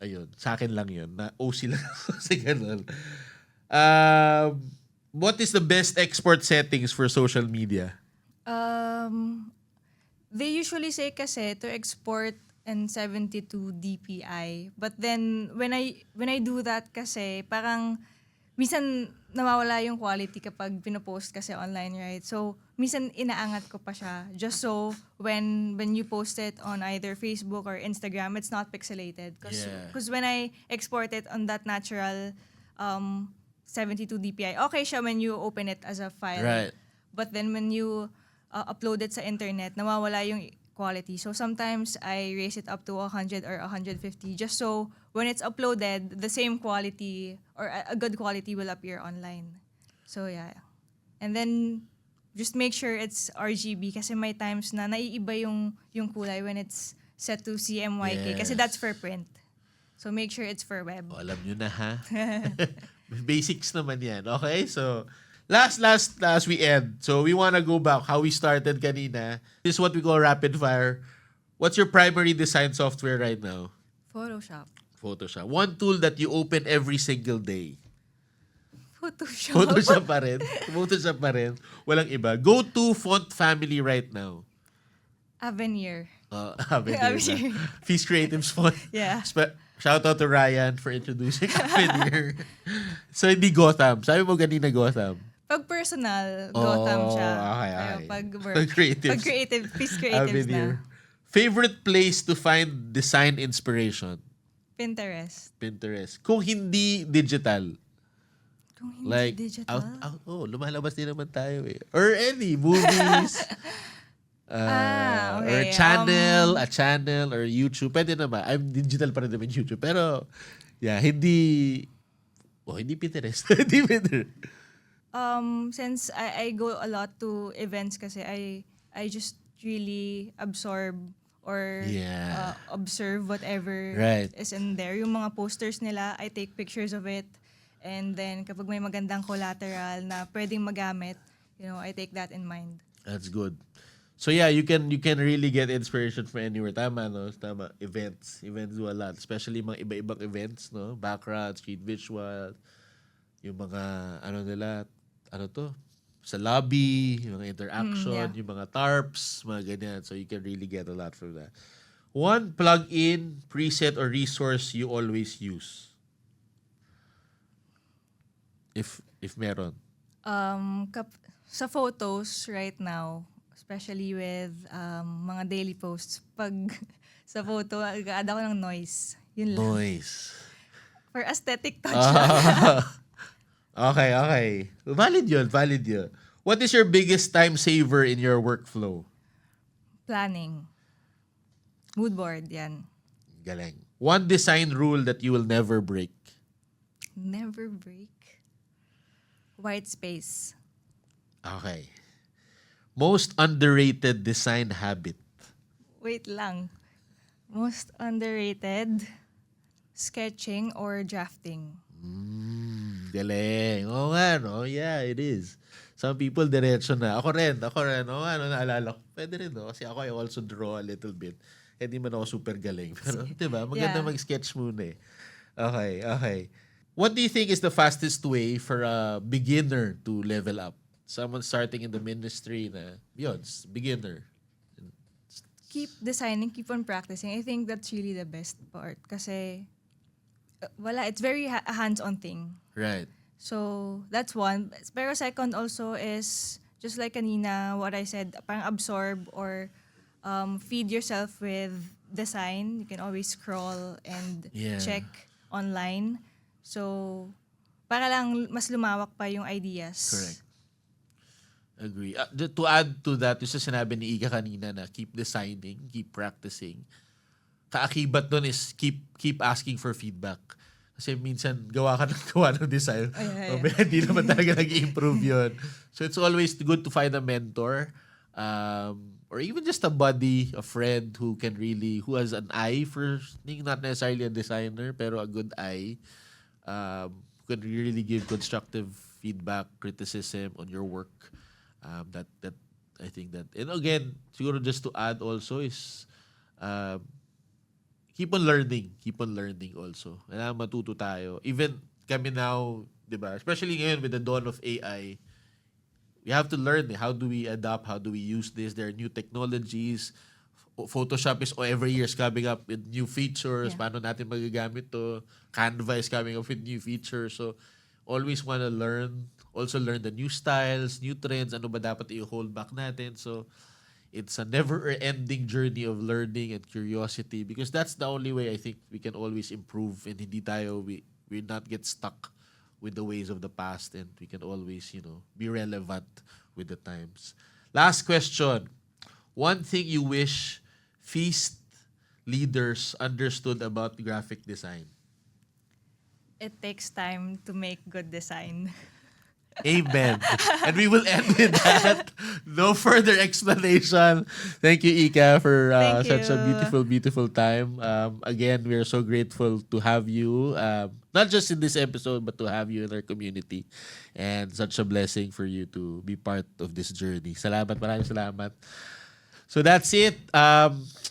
Ayun. Sa akin lang yun. Na OC lang ako. Kasi gano'n. What is the best export settings for social media? they usually say kasi to export in 72 dpi, but then when I do that kasi parang minsan nawawala yung quality kapag pinopost kasi online, right? So minsan inaangat ko pa siya just so when you post it on either Facebook or Instagram, it's not pixelated Yeah. because when I export it on that natural 72 dpi, okay siya when you open it as a file. Right. But then when you upload it sa internet, nawawala yung quality. So sometimes I raise it up to 100 or 150 just so when it's uploaded, the same quality or a good quality will appear online. So yeah. And then just make sure it's RGB kasi may times na naiiba yung kulay when it's set to CMYK kasi Yes. that's for print. So make sure it's for web. O, alam nyo na ha. Basics naman yan. Okay? So, last we end. So, we wanna go back how we started kanina. This is what we call rapid fire. What's your primary design software right now? Photoshop. Photoshop. One tool that you open every single day. Photoshop. Photoshop pa rin. Photoshop pa rin. Walang iba. Go-to font family right now. Avenir. Avenir na. Avenir. Feast Creatives font. Yeah. Shout out to Ryan for introducing Avenir. So, hindi Gotham. Sabi mo ganina Gotham. Pag personal, Gotham siya. Okay. Pero pag work, Pag creatives. pag creative, peace creatives Avenir. na. Favorite place to find design inspiration? Pinterest. Pinterest. Kung hindi digital. Kung hindi Like, digital. lumalabas din naman tayo eh. Or any, movies. Okay. Or a channel, or YouTube. Pwede naman. I'm digital pa rin naman YouTube. Pero, yeah, hindi Pinterest. Hindi Pinterest. Since I go a lot to events kasi I just really absorb or Yeah. observe whatever Right. is in there. Yung mga posters nila, I take pictures of it. And then kapag may magandang collateral na pwedeng magamit, I take that in mind. That's good. So yeah, you can really get inspiration from anywhere. Tama, no? Tama. Events do a lot. Especially mga iba-ibang events, no? Background, street visual, yung mga, sa lobby, yung mga interaction, yeah. yung mga tarps, mga ganyan. So you can really get a lot from that. One plug-in, preset, or resource you always use? If meron. Sa photos right now, especially with mga daily posts, pag sa photo,ag-add ako ng noise. Yun lang. Noise. For aesthetic touch lang. Okay. Valid yun. What is your biggest time saver in your workflow? Planning. Mood board, yan. Galing. One design rule that you will never break. Never break. White space. Okay. Most underrated design habit. Wait lang. Most underrated, sketching or drafting. Galing. Oo nga, no? Yeah, it is. Some people, diretso na. Ako rin. Naalala ko. Pwede rin, no? Kasi ako, I also draw a little bit. Hindi man ako super galing. Pero, di ba? Maganda Yeah. mag-sketch muna eh. Okay. What do you think is the fastest way for a beginner to level up? Someone starting in the ministry na, yun, beginner. Keep designing, keep on practicing. I think that's really the best part. Kasi, it's very a hands-on thing. Right. So, that's one. Pero second also is, just like kanina, what I said, parang absorb or feed yourself with design. You can always scroll and Yeah. check online. So, para lang mas lumawak pa yung ideas. Correct. Agree. To add to that, yung sa sinabi ni Iga kanina na keep designing, keep practicing. Kaakibat nun is keep asking for feedback. Kasi minsan gawa ng design. Yeah. Hindi naman talaga nag-improve yun. So it's always good to find a mentor or even just a buddy, a friend who has an eye for, not necessarily a designer, pero a good eye. Could really give constructive feedback, criticism on your work. That I think that, and again, siguro just to add also is keep on learning also. Kailangan matuto tayo. Even kami now, di ba? Especially ngayon with the dawn of AI, we have to learn how do we adapt, how do we use this. There are new technologies. Photoshop is every year coming up with new features. Yeah. Paano natin magagamit to? Canva is coming up with new features. So, always want to learn. Also learn the new styles, new trends. Ano ba dapat i-hold back natin? So, it's a never-ending journey of learning and curiosity because that's the only way I think we can always improve and we not get stuck with the ways of the past and we can always, be relevant with the times. Last question. One thing you wish Feast leaders understood about graphic design? it takes time to make good design. Amen. And we will end with that. No further explanation. Thank you, Ika, for Thank such a you. beautiful, beautiful time. Again, we are so grateful to have you, not just in this episode, but to have you in our community. And such a blessing for you to be part of this journey. Salamat, maraming salamat. So that's it.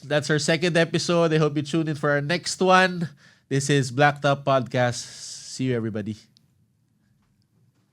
That's our second episode. I hope you tune in for our next one. This is Blacktop Podcast. See you, everybody.